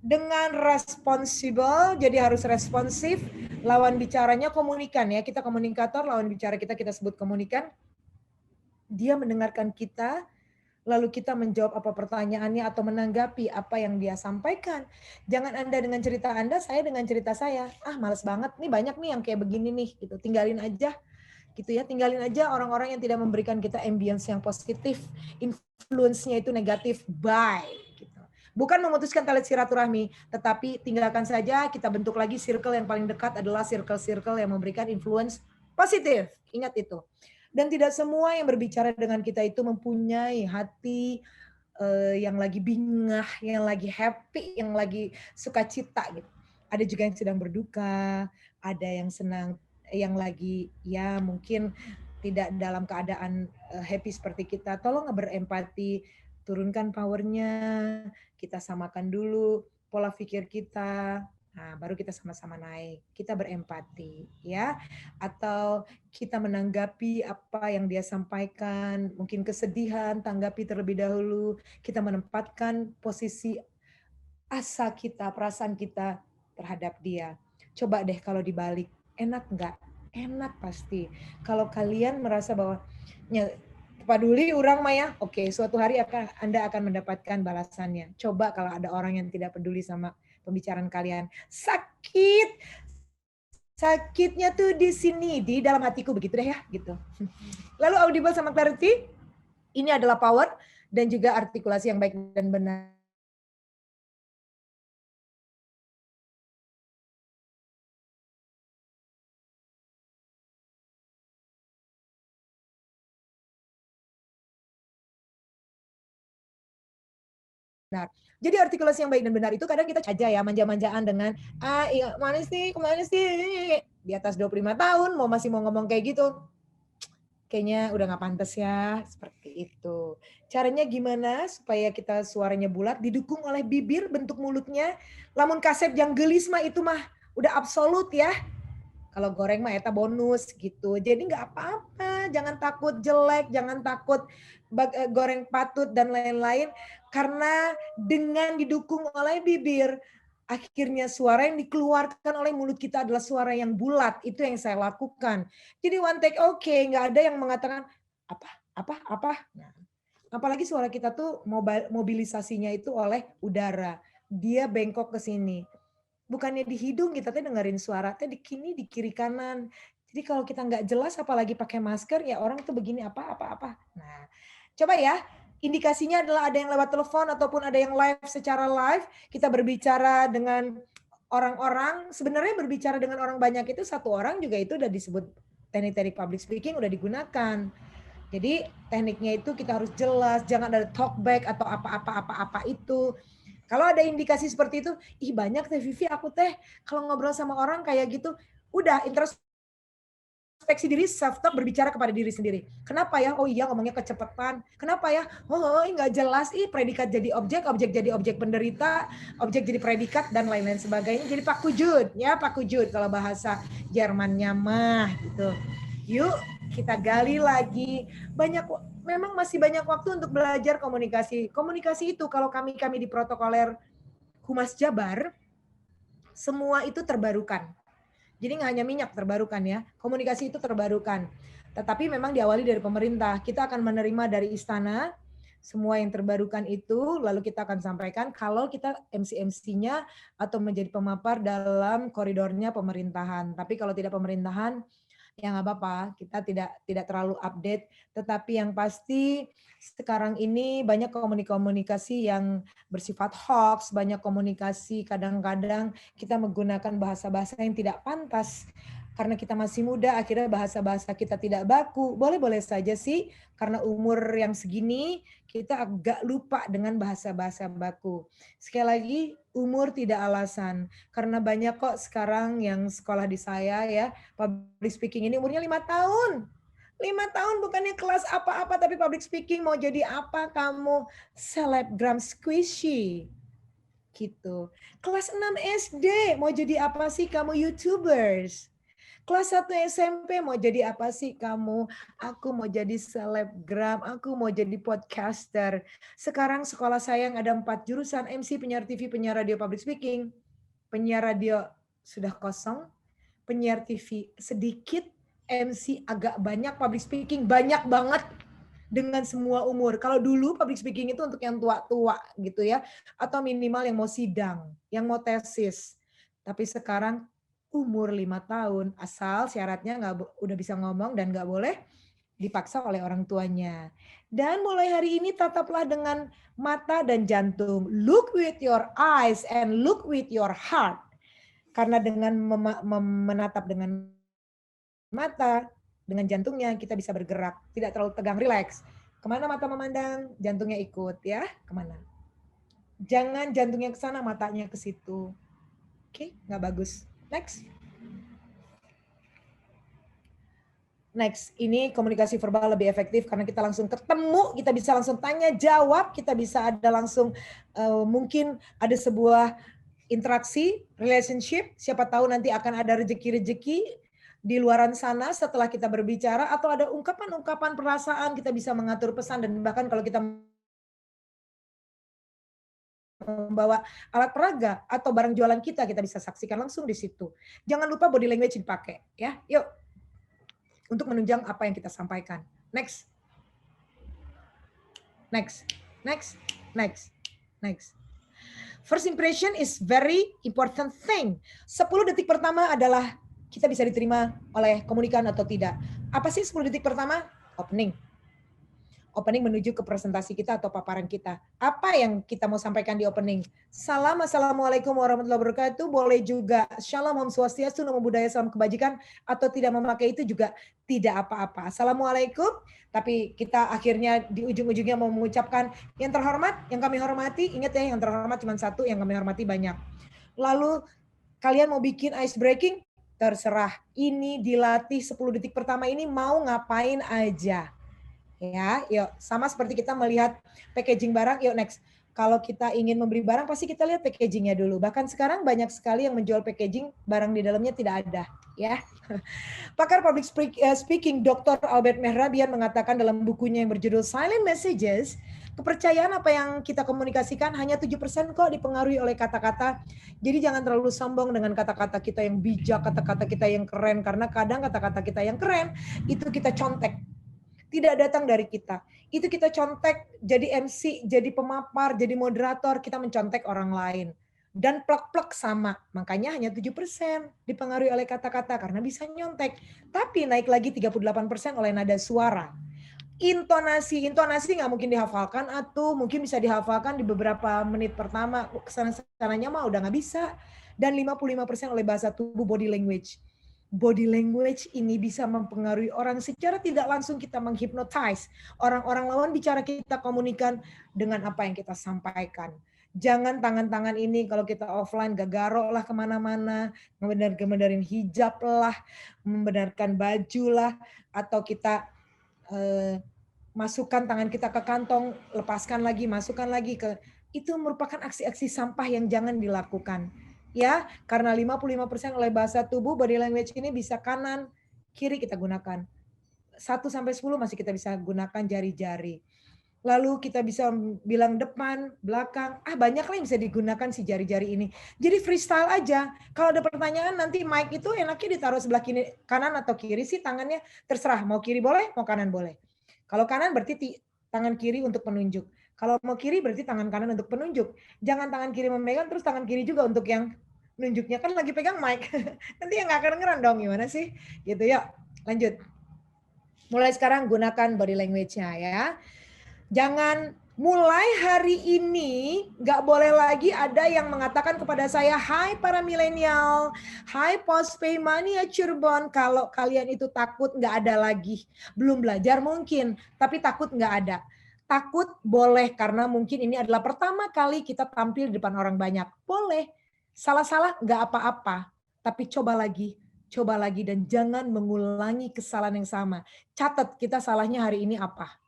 dengan responsible, jadi harus responsif. Lawan bicaranya komunikan ya, kita komunikator, lawan bicara kita sebut komunikan. Dia mendengarkan kita, lalu kita menjawab apa pertanyaannya atau menanggapi apa yang dia sampaikan. Jangan Anda dengan cerita Anda, saya dengan cerita saya. Males banget, nih banyak nih yang kayak begini nih, gitu. Tinggalin aja, gitu ya. Tinggalin aja orang-orang yang tidak memberikan kita ambience yang positif, influence-nya itu negatif. Bye. Gitu. Bukan memutuskan tali silaturahmi, tetapi tinggalkan saja. Kita bentuk lagi circle yang paling dekat adalah circle-circle yang memberikan influence positif. Ingat itu. Dan tidak semua yang berbicara dengan kita itu mempunyai hati yang lagi bingah, yang lagi happy, yang lagi sukacita gitu. Ada juga yang sedang berduka, ada yang senang, yang lagi ya mungkin tidak dalam keadaan happy seperti kita. Tolong berempati, turunkan powernya, kita samakan dulu pola pikir kita. Nah, baru kita sama-sama naik. Kita berempati, ya. Atau kita menanggapi apa yang dia sampaikan, mungkin kesedihan, tanggapi terlebih dahulu. Kita menempatkan posisi asa kita, perasaan kita terhadap dia. Coba deh kalau dibalik, enak nggak? Enak pasti. Kalau kalian merasa bahwa peduli orang Maya, oke, suatu hari Anda akan mendapatkan balasannya. Coba kalau ada orang yang tidak peduli sama pembicaraan kalian. Sakitnya tuh di sini, di dalam hatiku, begitu deh ya, gitu. Lalu audible sama clarity, ini adalah power dan juga artikulasi yang baik dan benar. Benar. Jadi artikulasi yang baik dan benar itu kadang kita aja ya manja-manjaan dengan iya, kemana sih di atas 25 tahun masih mau ngomong kayak gitu. Kayaknya udah nggak pantas ya, seperti itu. Caranya gimana supaya kita suaranya bulat, didukung oleh bibir, bentuk mulutnya. Lamun kasep yang gelis mah itu mah udah absolut ya. Kalau goreng mah eta bonus gitu. Jadi nggak apa-apa, jangan takut jelek, jangan takut goreng patut dan lain-lain. Karena dengan didukung oleh bibir, akhirnya suara yang dikeluarkan oleh mulut kita adalah suara yang bulat. Itu yang saya lakukan. Jadi one take oke, nggak ada yang mengatakan apa. Nah, apalagi suara kita tuh mobilisasinya itu oleh udara. Dia bengkok ke sini. Bukannya di hidung kita tuh dengerin suara teh di kiri kanan. Jadi kalau kita nggak jelas apalagi pakai masker ya orang tuh begini apa. Nah, coba ya. Indikasinya adalah ada yang lewat telepon ataupun ada yang live secara live. Kita berbicara dengan orang-orang. Sebenarnya berbicara dengan orang banyak itu satu orang juga itu udah disebut teknik public speaking udah digunakan. Jadi tekniknya itu kita harus jelas, jangan ada talk back atau apa itu. Kalau ada indikasi seperti itu, ih banyak teh Vivi aku teh kalau ngobrol sama orang kayak gitu, udah introspeksi diri, self talk, berbicara kepada diri sendiri. Kenapa ya? Oh iya ngomongnya kecepatan. Kenapa ya? Oh nggak jelas. Predikat jadi objek, objek jadi objek penderita, objek jadi predikat dan lain-lain sebagainya. Jadi Pak Kujud, ya Pak Kujud kalau bahasa Jermannya mah gitu. Yuk kita gali lagi. Memang masih banyak waktu untuk belajar komunikasi. Komunikasi itu kalau kami di protokoler Humas Jabar, semua itu terbarukan. Jadi nggak hanya minyak terbarukan ya, komunikasi itu terbarukan. Tetapi memang diawali dari pemerintah. Kita akan menerima dari istana semua yang terbarukan itu, lalu kita akan sampaikan kalau kita MC-MC-nya atau menjadi pemapar dalam koridornya pemerintahan. Tapi kalau tidak pemerintahan, ya nggak apa-apa, kita tidak terlalu update. Tetapi yang pasti sekarang ini banyak komunikasi yang bersifat hoax, banyak komunikasi kadang-kadang kita menggunakan bahasa-bahasa yang tidak pantas. Karena kita masih muda, akhirnya bahasa-bahasa kita tidak baku. Boleh-boleh saja sih, karena umur yang segini, kita agak lupa dengan bahasa-bahasa baku. Sekali lagi, umur tidak alasan. Karena banyak kok sekarang yang sekolah di saya ya, public speaking ini umurnya 5 tahun. 5 tahun bukannya kelas apa-apa, tapi public speaking mau jadi apa kamu? Selebgram squishy. Gitu. Kelas 6 SD mau jadi apa sih kamu? YouTubers. Kelas 1 SMP mau jadi apa sih kamu? Aku mau jadi selebgram, aku mau jadi podcaster. Sekarang sekolah saya yang ada 4 jurusan, MC, penyiar TV, penyiar radio, public speaking. Penyiar radio sudah kosong, penyiar TV sedikit, MC agak banyak, public speaking banyak banget dengan semua umur. Kalau dulu public speaking itu untuk yang tua-tua gitu ya, atau minimal yang mau sidang, yang mau tesis. Tapi sekarang umur 5 tahun, asal syaratnya udah bisa ngomong dan nggak boleh dipaksa oleh orang tuanya. Dan mulai hari ini tataplah dengan mata dan jantung. Look with your eyes and look with your heart. Karena dengan menatap dengan mata, dengan jantungnya kita bisa bergerak. Tidak terlalu tegang, relax. Kemana mata memandang, jantungnya ikut ya. Kemana? Jangan jantungnya ke sana, matanya ke situ. Oke, nggak bagus. Next, ini komunikasi verbal lebih efektif karena kita langsung ketemu, kita bisa langsung tanya jawab, kita bisa ada langsung mungkin ada sebuah interaksi, relationship, siapa tahu nanti akan ada rezeki-rezeki di luaran sana setelah kita berbicara, atau ada ungkapan-ungkapan perasaan, kita bisa mengatur pesan, dan bahkan kalau kita membawa alat peraga atau barang jualan kita bisa saksikan langsung di situ. Jangan lupa body language dipakai ya. Yuk. Untuk menunjang apa yang kita sampaikan. Next. First impression is very important thing. 10 detik pertama adalah kita bisa diterima oleh komunikan atau tidak. Apa sih 10 detik pertama? Opening menuju ke presentasi kita atau paparan kita. Apa yang kita mau sampaikan di opening? Salam, assalamualaikum warahmatullahi wabarakatuh. Boleh juga shalom, om swastiastu, namo buddhaya, salam kebajikan, atau tidak memakai itu juga tidak apa-apa. Assalamualaikum, tapi kita akhirnya di ujung-ujungnya mau mengucapkan yang terhormat, yang kami hormati. Ingat ya, yang terhormat cuma satu, yang kami hormati banyak. Lalu kalian mau bikin ice breaking? Terserah. Ini dilatih 10 detik pertama ini mau ngapain aja. Ya, yuk sama seperti kita melihat packaging barang. Yuk next. Kalau kita ingin membeli barang pasti kita lihat packagingnya dulu. Bahkan sekarang banyak sekali yang menjual packaging barang di dalamnya tidak ada, ya. Pakar public speaking Dr. Albert Mehrabian mengatakan dalam bukunya yang berjudul Silent Messages, kepercayaan apa yang kita komunikasikan hanya 7% kok dipengaruhi oleh kata-kata. Jadi jangan terlalu sombong dengan kata-kata kita yang bijak, kata-kata kita yang keren, karena kadang kata-kata kita yang keren itu kita contek. Tidak datang dari kita. Itu kita contek jadi MC, jadi pemapar, jadi moderator, kita mencontek orang lain. Dan plek-plek sama. Makanya hanya 7% dipengaruhi oleh kata-kata karena bisa nyontek. Tapi naik lagi 38% oleh nada suara. Intonasi nggak mungkin dihafalkan, atau mungkin bisa dihafalkan di beberapa menit pertama. Kesana-sananya mah udah nggak bisa. Dan 55% oleh bahasa tubuh, body language. Body language ini bisa mempengaruhi orang secara tidak langsung. Kita menghipnotize orang-orang lawan bicara, kita komunikan dengan apa yang kita sampaikan. Jangan tangan-tangan ini kalau kita offline gagaro lah kemana-mana, ngebenerin hijab lah, membenarkan baju lah, atau kita masukkan tangan kita ke kantong, lepaskan lagi, masukkan lagi ke, itu merupakan aksi-aksi sampah yang jangan dilakukan. Ya, karena 55% oleh bahasa tubuh, body language ini bisa kanan, kiri kita gunakan. 1 sampai 10 masih kita bisa gunakan jari-jari. Lalu kita bisa bilang depan, belakang, banyak lah yang bisa digunakan si jari-jari ini. Jadi freestyle aja. Kalau ada pertanyaan nanti mic itu enaknya ditaruh sebelah kiri, kanan atau kiri sih tangannya, terserah. Mau kiri boleh, mau kanan boleh. Kalau kanan berarti tangan kiri untuk penunjuk. Kalau mau kiri berarti tangan kanan untuk penunjuk. Jangan tangan kiri memegang terus tangan kiri juga untuk yang nunjuknya, kan lagi pegang mic. Nanti yang nggak kedengeran dong, gimana sih? Gitu, yuk lanjut. Mulai sekarang gunakan body language-nya ya. Jangan mulai hari ini nggak boleh lagi ada yang mengatakan kepada saya, hai para milenial, hai Postpay Mania Cirebon, kalau kalian itu takut nggak ada lagi. Belum belajar mungkin, tapi takut nggak ada. Takut boleh karena mungkin ini adalah pertama kali kita tampil di depan orang banyak. Boleh. Salah-salah nggak apa-apa, tapi coba lagi dan jangan mengulangi kesalahan yang sama. Catat kita salahnya hari ini apa.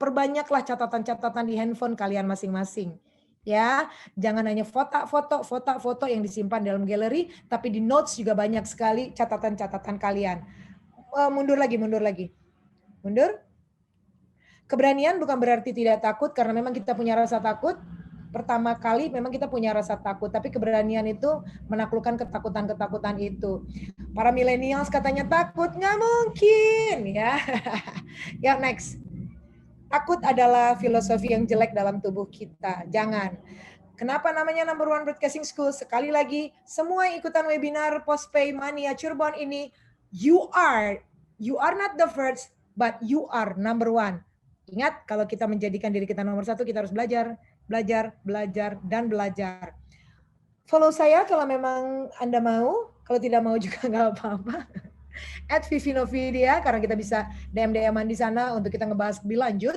Perbanyaklah catatan-catatan di handphone kalian masing-masing. Ya, jangan hanya foto yang disimpan dalam galeri, tapi di notes juga banyak sekali catatan-catatan kalian. Mundur lagi. Mundur. Keberanian bukan berarti tidak takut, karena memang kita punya rasa takut. Pertama kali memang kita punya rasa takut, tapi keberanian itu menaklukkan ketakutan-ketakutan itu. Para millennials katanya takut, nggak mungkin ya. Ya, next. Takut adalah filosofi yang jelek dalam tubuh kita. Jangan. Kenapa namanya Number One Broadcasting School? Sekali lagi, semua ikutan webinar Postpay Mania Cirebon ini, you are not the first, but you are number one. Ingat, kalau kita menjadikan diri kita nomor 1, kita harus belajar, dan belajar. Follow saya kalau memang Anda mau, kalau tidak mau juga nggak apa-apa. @vivinovidia karena kita bisa DM-an di sana untuk kita ngebahas lebih lanjut,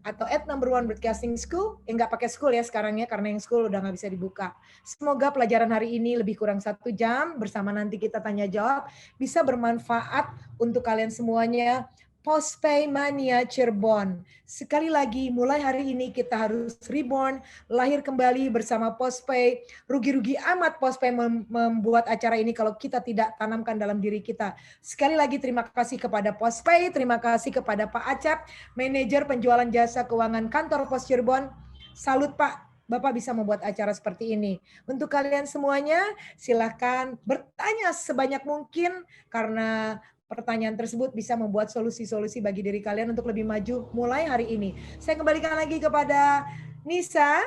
atau @Number One Broadcasting School, yang nggak pakai school ya sekarang ya, karena yang school udah nggak bisa dibuka. Semoga pelajaran hari ini lebih kurang 1 jam bersama nanti kita tanya jawab bisa bermanfaat untuk kalian semuanya. Postpay Mania Cirebon. Sekali lagi, mulai hari ini kita harus reborn, lahir kembali bersama Postpay. Rugi-rugi amat Postpay membuat acara ini kalau kita tidak tanamkan dalam diri kita. Sekali lagi terima kasih kepada Postpay, terima kasih kepada Pak Acap, manajer penjualan jasa keuangan kantor Pos Cirebon. Salut Pak, Bapak bisa membuat acara seperti ini. Untuk kalian semuanya, silakan bertanya sebanyak mungkin karena pertanyaan tersebut bisa membuat solusi-solusi bagi diri kalian untuk lebih maju mulai hari ini. Saya kembalikan lagi kepada Nisa.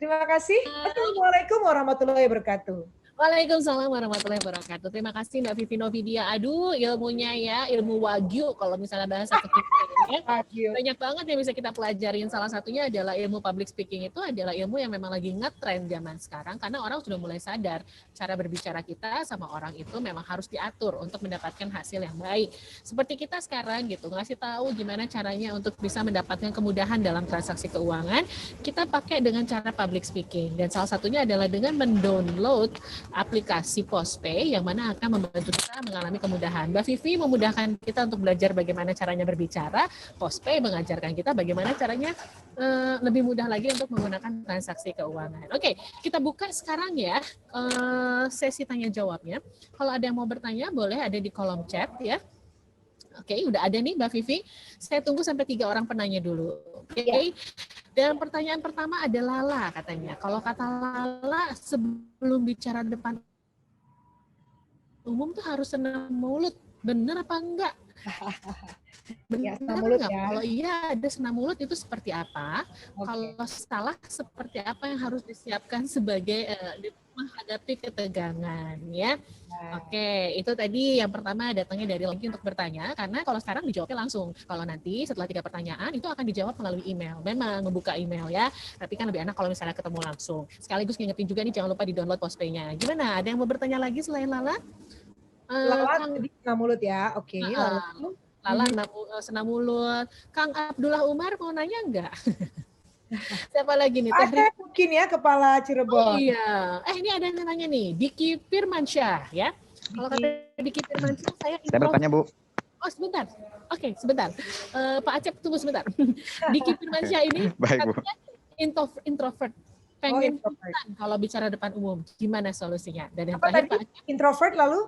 Terima kasih. Assalamualaikum warahmatullahi wabarakatuh. Waalaikumsalam warahmatullahi wabarakatuh. Terima kasih Mbak Vivi Novidia. Aduh, ilmunya ya, ilmu wagyu kalau misalnya bahasa kekinian ya. Banyak banget yang bisa kita pelajarin. Salah satunya adalah ilmu public speaking. Itu adalah ilmu yang memang lagi ngetrend zaman sekarang karena orang sudah mulai sadar cara berbicara kita sama orang itu memang harus diatur untuk mendapatkan hasil yang baik. Seperti kita sekarang gitu, ngasih tahu gimana caranya untuk bisa mendapatkan kemudahan dalam transaksi keuangan, kita pakai dengan cara public speaking. Dan salah satunya adalah dengan mendownload aplikasi Postpay yang mana akan membantu kita mengalami kemudahan. Mbak Vivi memudahkan kita untuk belajar bagaimana caranya berbicara. Postpay mengajarkan kita bagaimana caranya lebih mudah lagi untuk menggunakan transaksi keuangan. Oke, kita buka sekarang ya sesi tanya jawabnya. Kalau ada yang mau bertanya boleh ada di kolom chat ya. Oke, udah ada nih Mbak Vivi. Saya tunggu sampai 3 orang penanya dulu. Oke. Dan pertanyaan pertama ada Lala katanya. Kalau kata Lala sebelum bicara depan umum tuh harus senam mulut. Bener apa enggak? Bener ya, mulut enggak? Ya. Kalau iya ada senam mulut itu seperti apa? Okay. Kalau salah seperti apa yang harus disiapkan sebagai menghadapi ketegangan ya. Oke, itu tadi yang pertama datangnya dari lagi untuk bertanya, karena kalau sekarang dijawabnya langsung. Kalau nanti setelah 3 pertanyaan itu akan dijawab melalui email. Memang membuka email ya, tapi kan lebih enak kalau misalnya ketemu langsung. Sekaligus ngingetin juga nih jangan lupa di-download Postpay-nya. Gimana? Ada yang mau bertanya lagi selain Lala? Lala jadi senam mulut ya, oke. Lala senam mulut. Kang Abdullah Umar mau nanya enggak? Siapa lagi nih? Ada mungkin ya kepala Oh Cirebon. iya. Ini ada yang nanya nih, Diki Firmansyah ya. Kalau kata Diki Firmansyah, saya Saya bertanya, Bu. Oh sebentar. Oke, sebentar. Pak Acep tunggu sebentar. Diki Firmansyah ini Baik, Bu. katanya introvert. Pengen pingsan kalau bicara depan umum. Gimana solusinya? Dan yang Apa terakhir tadi? Pak Acep, Introvert lalu?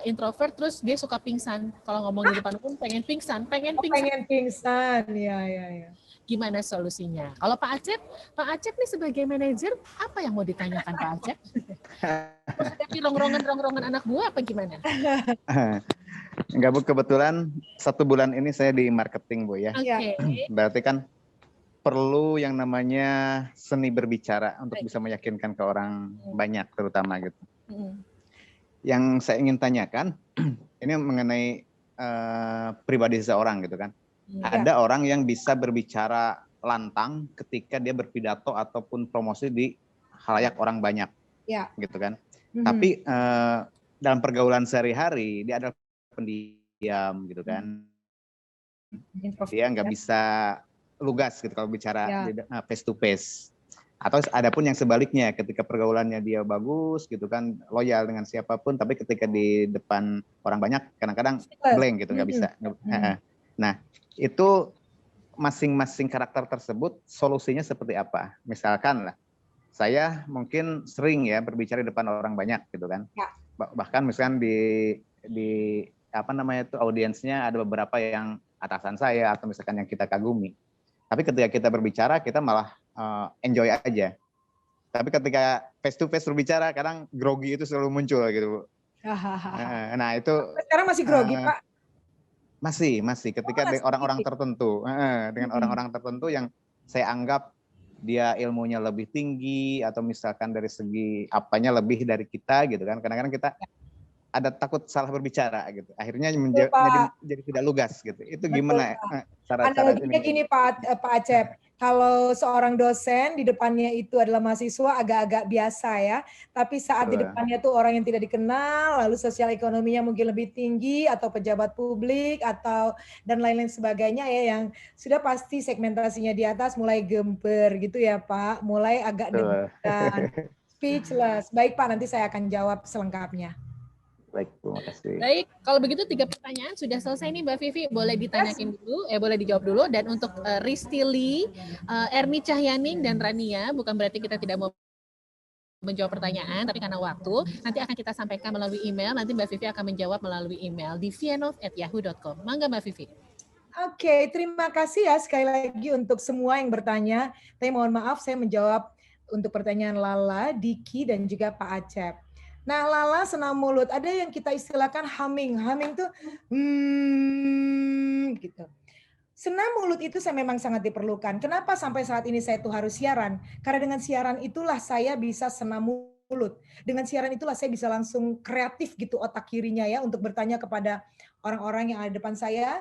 introvert terus dia suka pingsan. Kalau ngomong di depan umum pengen pingsan. Pengen pingsan. Ya. Gimana solusinya? Kalau Pak Acep nih sebagai manajer, apa yang mau ditanyakan Pak Acep? Menghadapi rongrongan anak buah apa gimana? Enggak, Bu, kebetulan 1 bulan ini saya di marketing, Bu ya. Oke. Berarti kan perlu yang namanya seni berbicara untuk bisa meyakinkan ke orang banyak terutama gitu. Yang saya ingin tanyakan ini mengenai pribadi seseorang gitu kan. Ada orang yang bisa berbicara lantang ketika dia berpidato ataupun promosi di khalayak orang banyak, gitu kan. Tapi dalam pergaulan sehari-hari dia adalah pendiam, gitu kan. Dia nggak bisa lugas gitu kalau bicara face to face. Atau ada pun yang sebaliknya, ketika pergaulannya dia bagus gitu kan, loyal dengan siapapun, tapi ketika di depan orang banyak kadang-kadang blank gitu, nggak bisa. Nah, itu masing-masing karakter tersebut solusinya seperti apa? Misalkan lah, saya mungkin sering ya berbicara di depan orang banyak gitu kan. Bahkan misalkan di apa namanya itu audiensnya ada beberapa yang atasan saya atau misalkan yang kita kagumi. Tapi ketika kita berbicara kita malah enjoy aja. Tapi ketika face to face berbicara kadang grogi itu selalu muncul gitu. Nah, itu sekarang masih grogi, Pak? Masih ketika dengan orang-orang tertentu, dengan orang-orang tertentu yang saya anggap dia ilmunya lebih tinggi atau misalkan dari segi apanya lebih dari kita gitu kan. Kadang-kadang kita ada takut salah berbicara gitu. Akhirnya jadi tidak lugas gitu. Itu gimana cara-cara analoginya gini Pak Acep. Kalau seorang dosen di depannya itu adalah mahasiswa agak-agak biasa ya, tapi saat di depannya tuh orang yang tidak dikenal, lalu sosial ekonominya mungkin lebih tinggi atau pejabat publik atau dan lain-lain sebagainya ya, yang sudah pasti segmentasinya di atas mulai gember gitu ya Pak, mulai agak deg-degan, speechless. Baik Pak, nanti saya akan jawab selengkapnya. Baik, terima kasih. Baik, kalau begitu 3 pertanyaan sudah selesai nih Mbak Vivi, boleh ditanyakin dulu, boleh dijawab dulu. Dan untuk Ristili, Ermi Cahyaning dan Rania, bukan berarti kita tidak mau menjawab pertanyaan, tapi karena waktu, nanti akan kita sampaikan melalui email, nanti Mbak Vivi akan menjawab melalui email di vienov@yahoo.com. Mangga Mbak Vivi. Oke, terima kasih ya sekali lagi untuk semua yang bertanya. Tapi mohon maaf saya menjawab untuk pertanyaan Lala, Diki, dan juga Pak Acep. Nah, Lala senam mulut. Ada yang kita istilahkan humming. Humming tuh gitu. Senam mulut itu saya memang sangat diperlukan. Kenapa sampai saat ini saya tuh harus siaran? Karena dengan siaran itulah saya bisa senam mulut. Dengan siaran itulah saya bisa langsung kreatif gitu otak kirinya ya untuk bertanya kepada orang-orang yang ada di depan saya.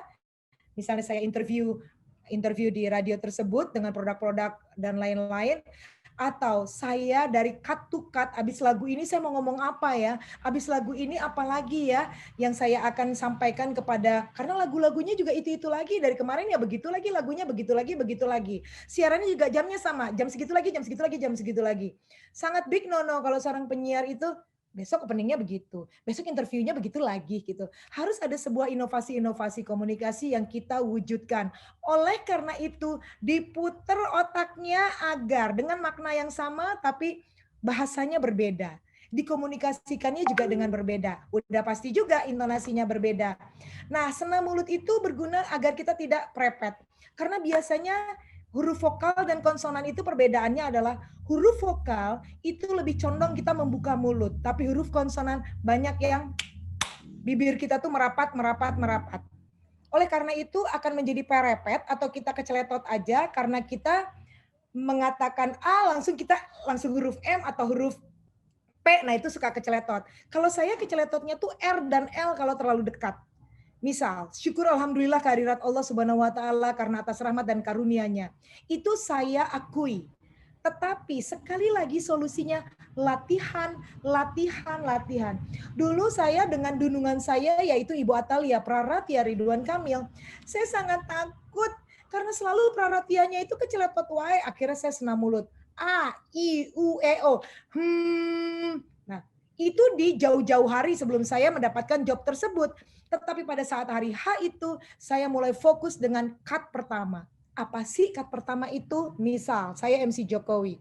Misalnya saya interview di radio tersebut dengan produk-produk dan lain-lain. Atau saya dari cut to cut, abis lagu ini saya mau ngomong apa ya, abis lagu ini apa lagi ya yang saya akan sampaikan kepada, karena lagu-lagunya juga itu lagi, dari kemarin ya begitu lagi, lagunya begitu lagi. Siarannya juga jamnya sama, jam segitu lagi. Sangat big no-no kalau seorang penyiar itu, besok openingnya begitu, besok interviewnya begitu lagi gitu. Harus ada sebuah inovasi-inovasi komunikasi yang kita wujudkan. Oleh karena itu diputer otaknya agar dengan makna yang sama tapi bahasanya berbeda. Dikomunikasikannya juga dengan berbeda. Udah pasti juga intonasinya berbeda. Nah, senam mulut itu berguna agar kita tidak prepet. Karena biasanya huruf vokal dan konsonan itu perbedaannya adalah huruf vokal itu lebih condong kita membuka mulut, tapi huruf konsonan banyak yang bibir kita tuh merapat. Oleh karena itu akan menjadi perepet atau kita keceletot aja karena kita mengatakan A langsung huruf M atau huruf P, nah itu suka keceletot. Kalau saya keceletotnya tuh R dan L kalau terlalu dekat. Misal, syukur alhamdulillah kehadirat Allah Subhanahu wa taala karena atas rahmat dan karunia-Nya. Itu saya akui. Tetapi sekali lagi solusinya latihan. Dulu saya dengan dunungan saya yaitu Ibu Atalia Praratya Ridwan Kamil, saya sangat takut Karena selalu praratianya itu keceletot wae, akhirnya saya senam mulut. A, I, U, E, O. Nah, itu di jauh-jauh hari sebelum saya mendapatkan job tersebut. Tetapi pada saat hari H itu, saya mulai fokus dengan cut pertama. Apa sih cut pertama itu? Misal, saya MC Jokowi.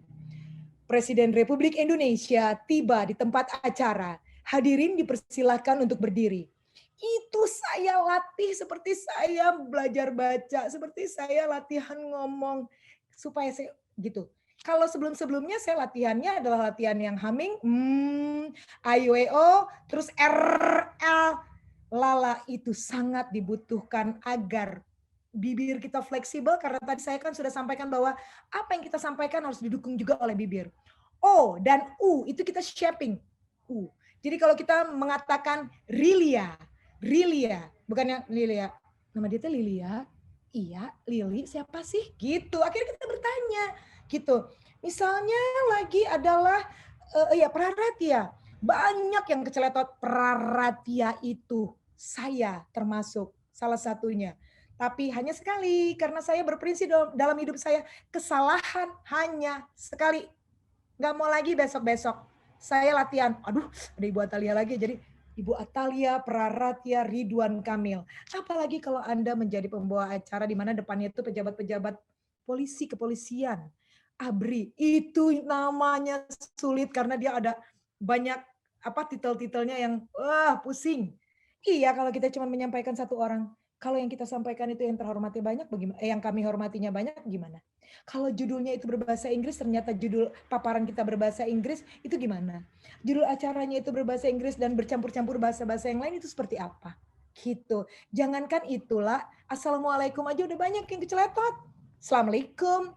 Presiden Republik Indonesia tiba di tempat acara. Hadirin dipersilahkan untuk berdiri. Itu saya latih seperti saya belajar baca, seperti saya latihan ngomong supaya saya gitu. Kalau sebelum-sebelumnya saya latihannya adalah latihan yang humming, IUEO, terus RL, lala itu sangat dibutuhkan agar bibir kita fleksibel karena tadi saya kan sudah sampaikan bahwa apa yang kita sampaikan harus didukung juga oleh bibir. O dan U itu kita shaping. U. Jadi kalau kita mengatakan Rilia, bukannya Lilia. Nama dia teh Lilia. Iya, Lili siapa sih? Gitu. Akhirnya kita bertanya, gitu. Misalnya lagi adalah praratia. Banyak yang keceletot praratia itu. Saya termasuk salah satunya. Tapi hanya sekali karena saya berprinsip dalam hidup saya, kesalahan hanya sekali. Nggak mau lagi besok-besok. Saya latihan. Aduh, ada Ibu Atalia lagi. Jadi Ibu Atalia Praratia Ridwan Kamil. Apalagi kalau Anda menjadi pembawa acara di mana depannya itu pejabat-pejabat polisi, kepolisian, ABRI. Itu namanya sulit karena dia ada banyak titel-titelnya yang pusing. Iya, kalau kita cuma menyampaikan satu orang. Kalau yang kita sampaikan itu yang terhormati banyak, bagaimana? Yang kami hormatinya banyak, gimana? Kalau judulnya itu berbahasa Inggris, ternyata judul paparan kita berbahasa Inggris, itu gimana? Judul acaranya itu berbahasa Inggris dan bercampur-campur bahasa-bahasa yang lain, itu seperti apa? Gitu. Jangankan itulah, Assalamualaikum aja udah banyak yang keceletot. Assalamualaikum.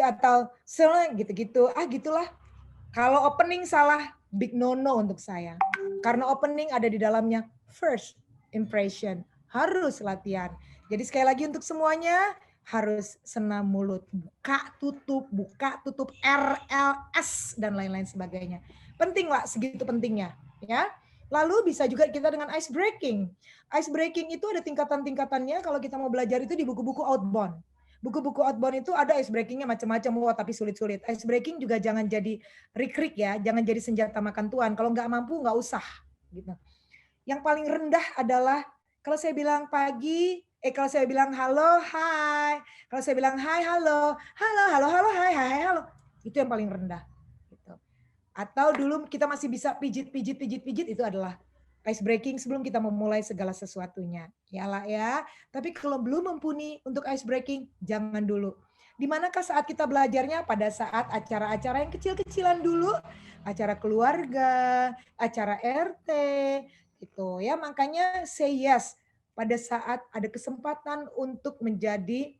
Atau gitu-gitu. Gitulah. Kalau opening salah, big no-no untuk saya. Karena opening ada di dalamnya first impression. Harus latihan. Jadi sekali lagi untuk semuanya, harus senam mulut. Buka, tutup, RLS, dan lain-lain sebagainya. Penting lah, segitu pentingnya. Ya. Lalu bisa juga kita dengan ice breaking. Ice breaking itu ada tingkatan-tingkatannya kalau kita mau belajar itu di buku-buku outbound. Buku-buku outbound itu ada ice breakingnya macam-macam, tapi sulit-sulit. Ice breaking juga jangan jadi rik-rik ya, jangan jadi senjata makan tuan. Kalau nggak mampu, nggak usah. Gitu. Yang paling rendah adalah kalau saya bilang pagi, kalau saya bilang halo, hai. Kalau saya bilang hai, halo, hai, halo. Itu yang paling rendah. Gitu. Atau dulu kita masih bisa pijit, itu adalah ice breaking sebelum kita memulai segala sesuatunya. Yalah ya. Tapi kalau belum mumpuni untuk ice breaking, jangan dulu. Di manakah saat kita belajarnya? Pada saat acara-acara yang kecil-kecilan dulu, acara keluarga, acara RT, itu ya. Makanya say yes pada saat ada kesempatan untuk menjadi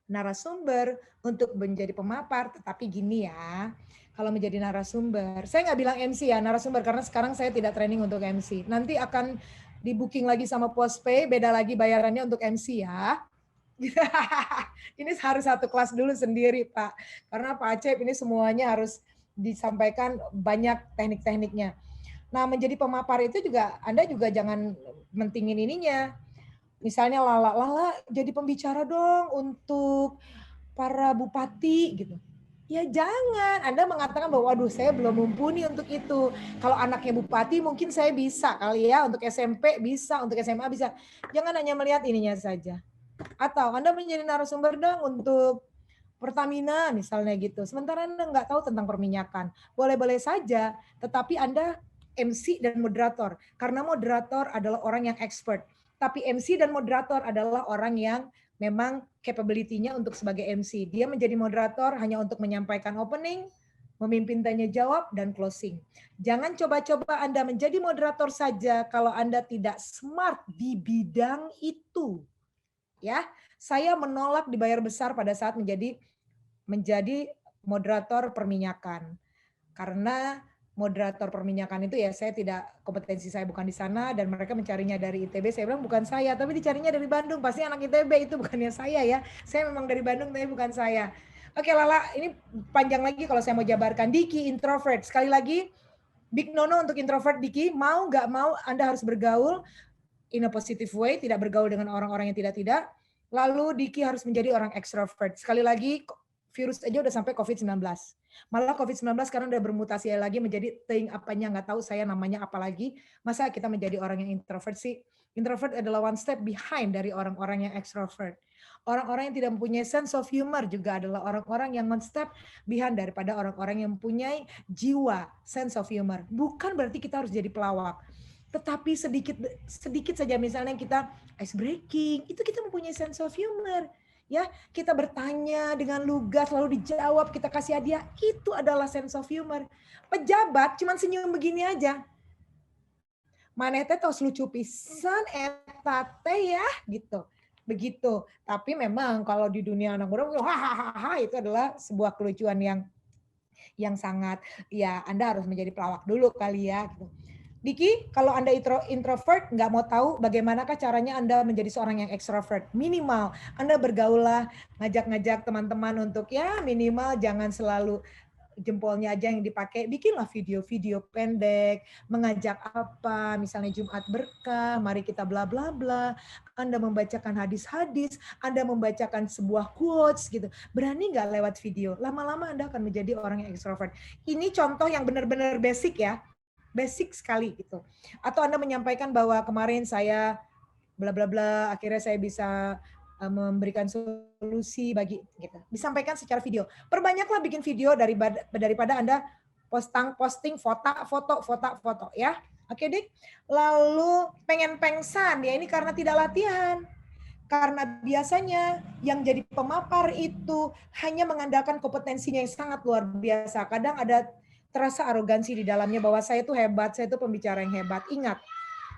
narasumber, untuk menjadi pemapar. Tetapi gini ya, kalau menjadi narasumber, saya nggak bilang MC ya, narasumber, karena sekarang saya tidak training untuk MC. Nanti akan di booking lagi sama Postpay, beda lagi bayarannya untuk MC ya. Ini harus satu kelas dulu sendiri Pak, karena Pak Acep ini semuanya harus disampaikan banyak teknik-tekniknya. Nah, menjadi pemapar itu juga Anda juga jangan mentingin ininya. Misalnya Lala jadi pembicara dong untuk para bupati gitu. Ya jangan, Anda mengatakan bahwa waduh saya belum mumpuni untuk itu. Kalau anaknya bupati mungkin saya bisa kali ya, untuk SMP bisa, untuk SMA bisa. Jangan hanya melihat ininya saja. Atau Anda menjadi narasumber dong untuk Pertamina misalnya gitu. Sementara Anda nggak tahu tentang perminyakan. Boleh-boleh saja, tetapi Anda MC dan moderator. Karena moderator adalah orang yang expert. Tapi MC dan moderator adalah orang yang memang capability-nya untuk sebagai MC. Dia menjadi moderator hanya untuk menyampaikan opening, memimpin tanya jawab, dan closing. Jangan coba-coba Anda menjadi moderator saja kalau Anda tidak smart di bidang itu. Ya, saya menolak dibayar besar pada saat menjadi moderator perminyakan. Karena moderator perminyakan itu ya saya tidak, kompetensi saya bukan di sana dan mereka mencarinya dari ITB. Saya bilang bukan saya, tapi dicarinya dari Bandung. Pasti anak ITB itu bukannya saya ya. Saya memang dari Bandung tapi bukan saya. Oke Lala, ini panjang lagi kalau saya mau jabarkan. Diki introvert. Sekali lagi, big no-no untuk introvert Diki. Mau nggak mau Anda harus bergaul in a positive way, tidak bergaul dengan orang-orang yang tidak-tidak. Lalu Diki harus menjadi orang extrovert. Sekali lagi, virus aja udah sampai COVID-19. Malah COVID-19 sekarang udah bermutasi lagi menjadi thing apanya nggak tahu saya namanya apa lagi. Masa kita menjadi orang yang introvert sih? Introvert adalah one step behind dari orang-orang yang extrovert. Orang-orang yang tidak mempunyai sense of humor juga adalah orang-orang yang one step behind daripada orang-orang yang mempunyai jiwa sense of humor. Bukan berarti kita harus jadi pelawak. Tetapi sedikit saja misalnya kita ice breaking, itu kita mempunyai sense of humor. Ya, kita bertanya dengan lugas lalu dijawab, kita kasih hadiah, itu adalah sense of humor. Pejabat cuman senyum begini aja. Maneh teh tos lucu pisan eta teh ya gitu. Begitu. Tapi memang kalau di dunia anak muda hahaha itu adalah sebuah kelucuan yang sangat ya Anda harus menjadi pelawak dulu kali ya gitu. Diki, kalau Anda introvert, nggak mau tahu bagaimanakah caranya Anda menjadi seorang yang extrovert. Minimal, Anda bergaulah, ngajak-ngajak teman-teman untuk ya minimal jangan selalu jempolnya aja yang dipakai, bikinlah video-video pendek, mengajak apa, misalnya Jumat berkah, mari kita bla bla bla, Anda membacakan hadis-hadis, Anda membacakan sebuah quotes gitu. Berani nggak lewat video? Lama-lama Anda akan menjadi orang yang extrovert. Ini contoh yang benar-benar basic ya. Basic sekali gitu. Atau Anda menyampaikan bahwa kemarin saya bla bla bla, akhirnya saya bisa memberikan solusi bagi gitu. Disampaikan secara video. Perbanyaklah bikin video daripada Anda posting foto ya. Oke, Dik. Lalu pengen pengsan ya, ini karena tidak latihan. Karena biasanya yang jadi pemapar itu hanya mengandalkan kompetensinya yang sangat luar biasa. Kadang ada terasa arogansi di dalamnya bahwa saya itu hebat, saya itu pembicara yang hebat. Ingat,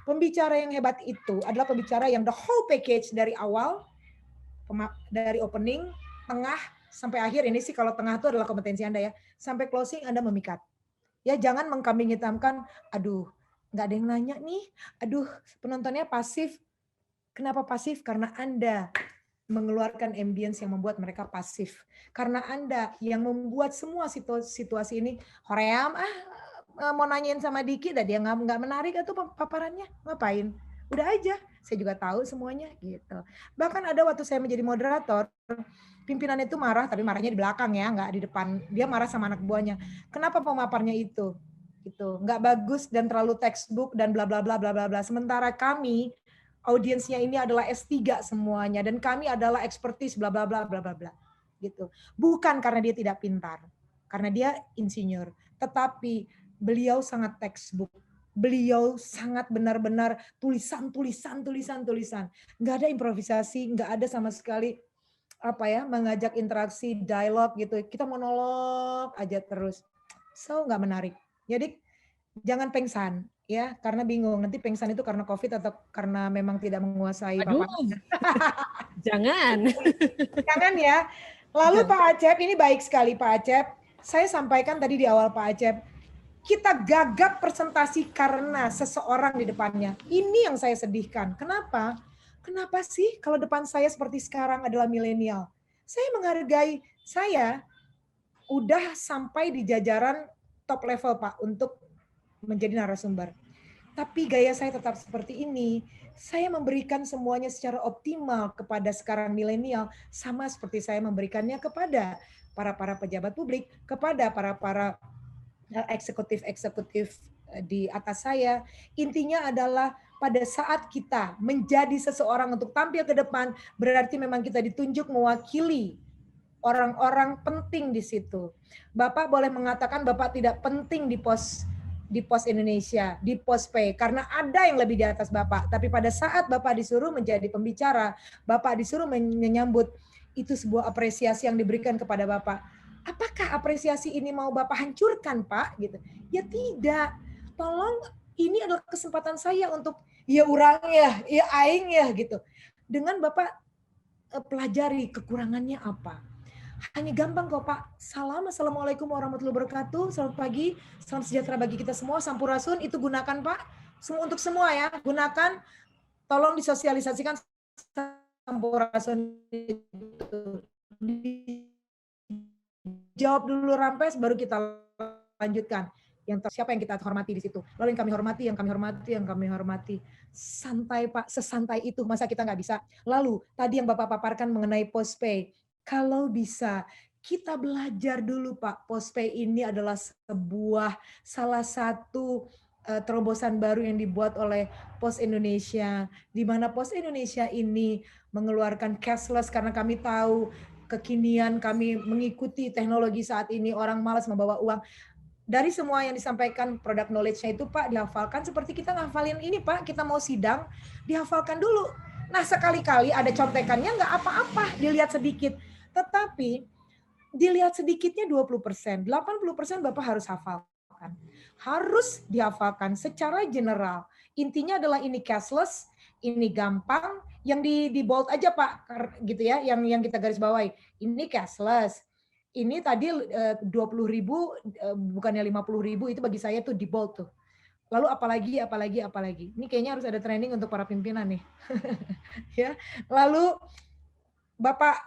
pembicara yang hebat itu adalah pembicara yang the whole package dari awal, dari opening, tengah, sampai akhir. Ini sih kalau tengah itu adalah kompetensi Anda ya. Sampai closing Anda memikat. Ya jangan mengkambing hitamkan, aduh nggak ada yang nanya nih, aduh penontonnya pasif. Kenapa pasif? Karena Anda mengeluarkan ambience yang membuat mereka pasif. Karena Anda yang membuat semua situasi ini, hoream, mau nanyain sama Diki, dan dia nggak menarik atau paparannya, ngapain? Udah aja, saya juga tahu semuanya gitu. Bahkan ada waktu saya menjadi moderator, pimpinan itu marah, tapi marahnya di belakang ya, nggak di depan. Dia marah sama anak buahnya. Kenapa pemaparnya itu? Gitu, nggak bagus dan terlalu textbook dan bla bla bla bla bla bla. Sementara kami audiensnya ini adalah S3 semuanya dan kami adalah expertise bla bla bla bla bla bla gitu. Bukan karena dia tidak pintar, karena dia insinyur, tetapi beliau sangat textbook. Beliau sangat benar-benar tulisan. Nggak ada improvisasi, nggak ada sama sekali apa ya, mengajak interaksi, dialog gitu. Kita monolog aja terus. So nggak menarik. Jadi jangan pengsan ya, karena bingung nanti pengsan itu karena COVID atau karena memang tidak menguasai paparan. Jangan. Jangan ya. Lalu Pak Acep, ini baik sekali Pak Acep. Saya sampaikan tadi di awal Pak Acep, kita gagap presentasi karena seseorang di depannya. Ini yang saya sedihkan. Kenapa? Kenapa sih kalau depan saya seperti sekarang adalah milenial? Saya menghargai, saya udah sampai di jajaran top level Pak untuk menjadi narasumber. Tapi gaya saya tetap seperti ini. Saya memberikan semuanya secara optimal kepada sekarang milenial, sama seperti saya memberikannya kepada para pejabat publik, kepada para eksekutif di atas saya. Intinya adalah pada saat kita menjadi seseorang untuk tampil ke depan, berarti memang kita ditunjuk mewakili orang-orang penting di situ. Bapak boleh mengatakan Bapak tidak penting di pos Indonesia, di pos P, karena ada yang lebih di atas Bapak. Tapi pada saat Bapak disuruh menjadi pembicara, Bapak disuruh menyambut, itu sebuah apresiasi yang diberikan kepada Bapak. Apakah apresiasi ini mau Bapak hancurkan, Pak? Gitu. Ya tidak. Tolong, ini adalah kesempatan saya untuk ya urang ya aing ya gitu. Dengan Bapak pelajari kekurangannya apa. Hanya gampang kok Pak. Assalamualaikum warahmatullahi wabarakatuh. Selamat pagi, salam sejahtera bagi kita semua. Sampurasun itu gunakan Pak. Untuk semua ya, gunakan. Tolong disosialisasikan sampurasun itu. Jawab dulu rampes, baru kita lanjutkan. siapa yang kita hormati di situ. Lalu yang kami hormati. Santai Pak, sesantai itu masa kita nggak bisa. Lalu tadi yang Bapak paparkan mengenai postpay, kalau bisa kita belajar dulu Pak, postpay ini adalah salah satu terobosan baru yang dibuat oleh Pos Indonesia, di mana Pos Indonesia ini mengeluarkan cashless karena kami tahu kekinian, kami mengikuti teknologi saat ini, orang malas membawa uang. Dari semua yang disampaikan product knowledge-nya itu Pak dihafalkan seperti kita ngafalin ini Pak, kita mau sidang, dihafalkan dulu. Nah sekali-kali ada contekannya nggak apa-apa, dilihat sedikit. Tetapi dilihat sedikitnya 20%, 80% Bapak harus hafalkan. Harus dihafalkan secara general. Intinya adalah ini cashless, ini gampang, yang di bold aja Pak, gitu ya, yang kita garis bawahi. Ini cashless. Ini tadi 20.000 bukannya 50.000, itu bagi saya tuh di bold tuh. Lalu apalagi. Ini kayaknya harus ada training untuk para pimpinan nih. Ya. Lalu Bapak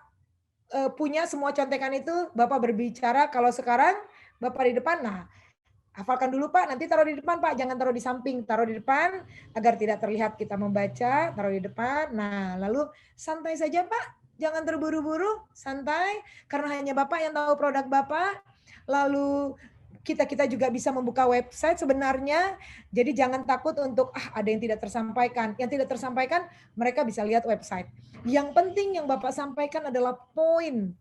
punya semua contekan itu, Bapak berbicara, kalau sekarang Bapak di depan, nah hafalkan dulu Pak, nanti taruh di depan Pak, jangan taruh di samping, taruh di depan agar tidak terlihat kita membaca, taruh di depan. Nah, lalu santai saja Pak, jangan terburu-buru, santai, karena hanya Bapak yang tahu produk Bapak. Lalu kita juga bisa membuka website sebenarnya, jadi jangan takut untuk ada yang tidak tersampaikan. Yang tidak tersampaikan, mereka bisa lihat website. Yang penting yang Bapak sampaikan adalah poin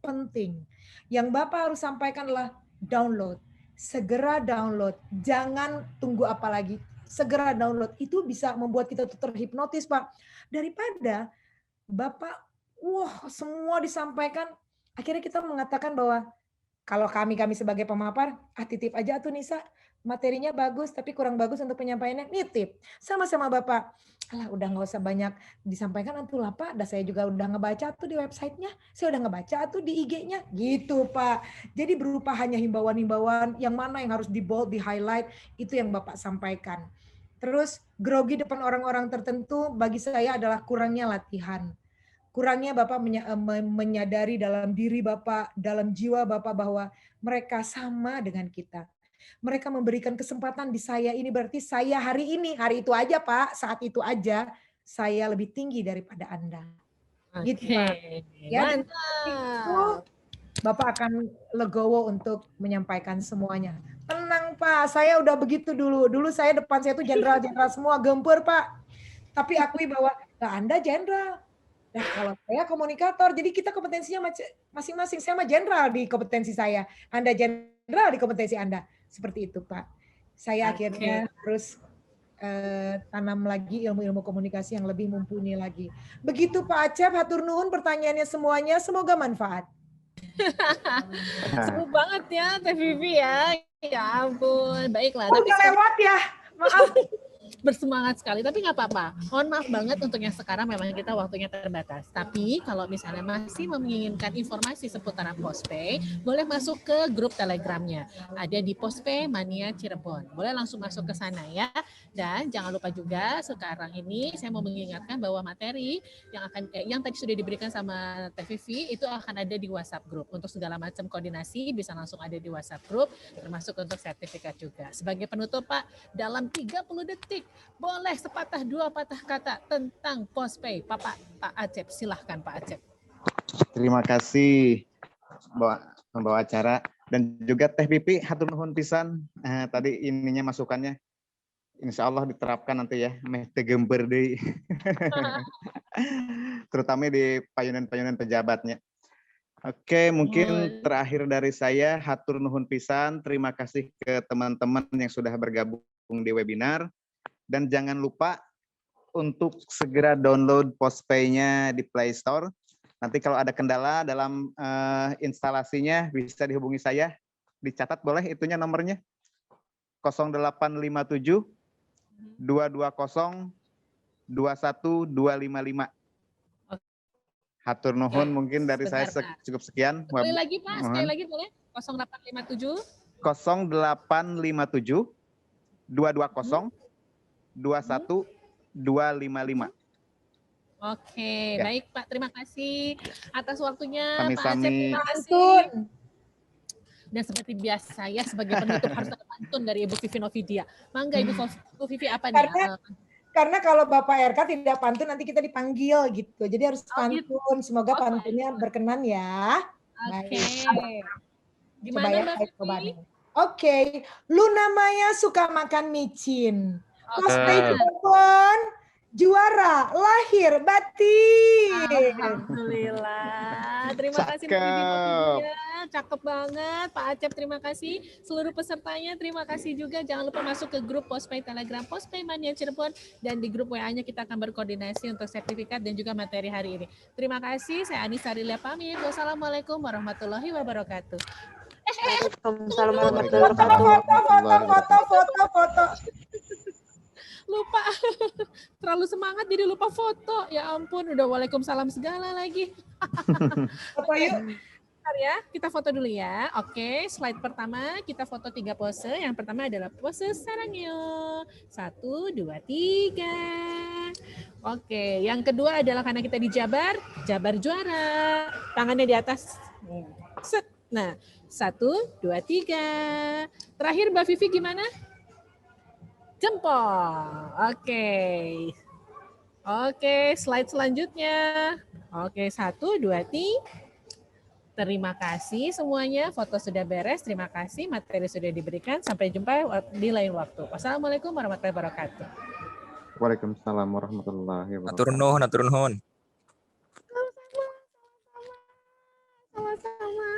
penting. Yang Bapak harus sampaikan adalah download. Segera download, jangan tunggu apa lagi. Segera download, itu bisa membuat kita terhipnotis Pak. Daripada Bapak, semua disampaikan, akhirnya kita mengatakan bahwa kalau kami sebagai pemapar, titip aja tuh Nisa, materinya bagus tapi kurang bagus untuk penyampaiannya, nitip. Sama-sama Bapak, udah nggak usah banyak disampaikan lah Pak, saya juga udah ngebaca tuh di websitenya, saya udah ngebaca tuh di IG-nya, gitu Pak. Jadi berupa hanya himbauan-himbauan, yang mana yang harus di bold, di highlight, itu yang Bapak sampaikan. Terus grogi depan orang-orang tertentu bagi saya adalah kurangnya latihan. Kurangnya Bapak menyadari dalam diri Bapak, dalam jiwa Bapak bahwa mereka sama dengan kita. Mereka memberikan kesempatan di saya ini, berarti saya hari itu aja Pak, saat itu aja saya lebih tinggi daripada Anda. Gitu Pak. Ya, dan itu Bapak akan legowo untuk menyampaikan semuanya. Tenang Pak, saya udah begitu dulu. Dulu saya depan saya tuh jenderal-jenderal semua, gempur Pak. Tapi akui bahwa Anda jenderal. Nah, kalau saya komunikator, jadi kita kompetensinya masing-masing. Saya mah jenderal di kompetensi saya, Anda jenderal di kompetensi Anda. Seperti itu, Pak. Saya akhirnya harus tanam lagi ilmu-ilmu komunikasi yang lebih mumpuni lagi. Begitu Pak Acep, hatur nuhun pertanyaannya semuanya, semoga manfaat. Seru banget ya, Teh Vivi ya. Ya ampun, baiklah. Udah lewat ya, maaf. Bersemangat sekali, tapi nggak apa-apa. Mohon maaf banget untuk yang sekarang memang kita waktunya terbatas. Tapi kalau misalnya masih menginginkan informasi seputar Postpay, boleh masuk ke grup Telegramnya. Ada di Postpay Mania Cirebon. Boleh langsung masuk ke sana ya. Dan jangan lupa juga sekarang ini saya mau mengingatkan bahwa materi yang tadi sudah diberikan sama Teh Vivi itu akan ada di WhatsApp group. Untuk segala macam koordinasi bisa langsung ada di WhatsApp group, termasuk untuk sertifikat juga. Sebagai penutup Pak, dalam 30 detik boleh sepatah dua patah kata tentang Postpay. Pak Acep, silahkan Pak Acep. Terima kasih pembawa acara dan juga Teh Pipi, hatur nuhun pisan. Tadi ininya masukannya, insya Allah diterapkan nanti ya, teh gember deui. Terutama di payunan-payunan pejabatnya. Oke, mungkin terakhir dari saya, hatur nuhun pisan. Terima kasih ke teman-teman yang sudah bergabung di webinar. Dan jangan lupa untuk segera download Postpay-nya di Play Store. Nanti kalau ada kendala dalam instalasinya bisa dihubungi saya. Dicatat boleh itunya nomornya. 0857 220 21255. Hatur nuhun, mungkin dari saya cukup sekian. Sekali lagi Pak, sekali lagi boleh? 0857 0857 220 21255. Oke, ya. Baik Pak, terima kasih atas waktunya. Sami-sami. Pak Acep, terima kasih. Dan seperti biasa saya sebagai penutup harus ada Pak pantun dari Ibu Vivi Novidia. Mangga Ibu Vivi apa nih? Karena kalau Bapak RK tidak pantun nanti kita dipanggil gitu. Jadi harus pantun. Semoga pantunnya berkenan ya. Oke. Coba Gimana ya, Mbak coba Vivi? nih. Oke, Luna Maya suka makan micin. Cosplay Cirebon juara lahir batin. Alhamdulillah. Terima kasih Mbak Vivi Novidia. Cakep banget. Pak Acep terima kasih. Seluruh pesertanya terima kasih juga. Jangan lupa masuk ke grup Postpay Telegram Postpay Mania Cirebon, dan di grup WA-nya kita akan berkoordinasi untuk sertifikat dan juga materi hari ini. Terima kasih. Saya Anissa Rilia pamit. Wassalamualaikum warahmatullahi wabarakatuh. Waalaikumsalam warahmatullahi wabarakatuh. Foto. Lupa. Terlalu semangat jadi lupa foto. Ya ampun, udah waalaikumsalam segala lagi. Foto yuk. Bentar ya, kita foto dulu ya. Oke, slide pertama kita foto 3 pose. Yang pertama adalah pose sarangyo. 1, 2, 3. Oke, yang kedua adalah karena kita di Jabar juara. Tangannya di atas. Set. Nah, 1, 2, 3. Terakhir Mbak Vivi gimana? Jempol. Oke, slide selanjutnya. Oke, 1, 2, 3. Terima kasih semuanya. Foto sudah beres. Terima kasih. Materi sudah diberikan. Sampai jumpa di lain waktu. Wassalamualaikum warahmatullahi wabarakatuh. Waalaikumsalam warahmatullahi wabarakatuh. Natur nuhun. Sama-sama.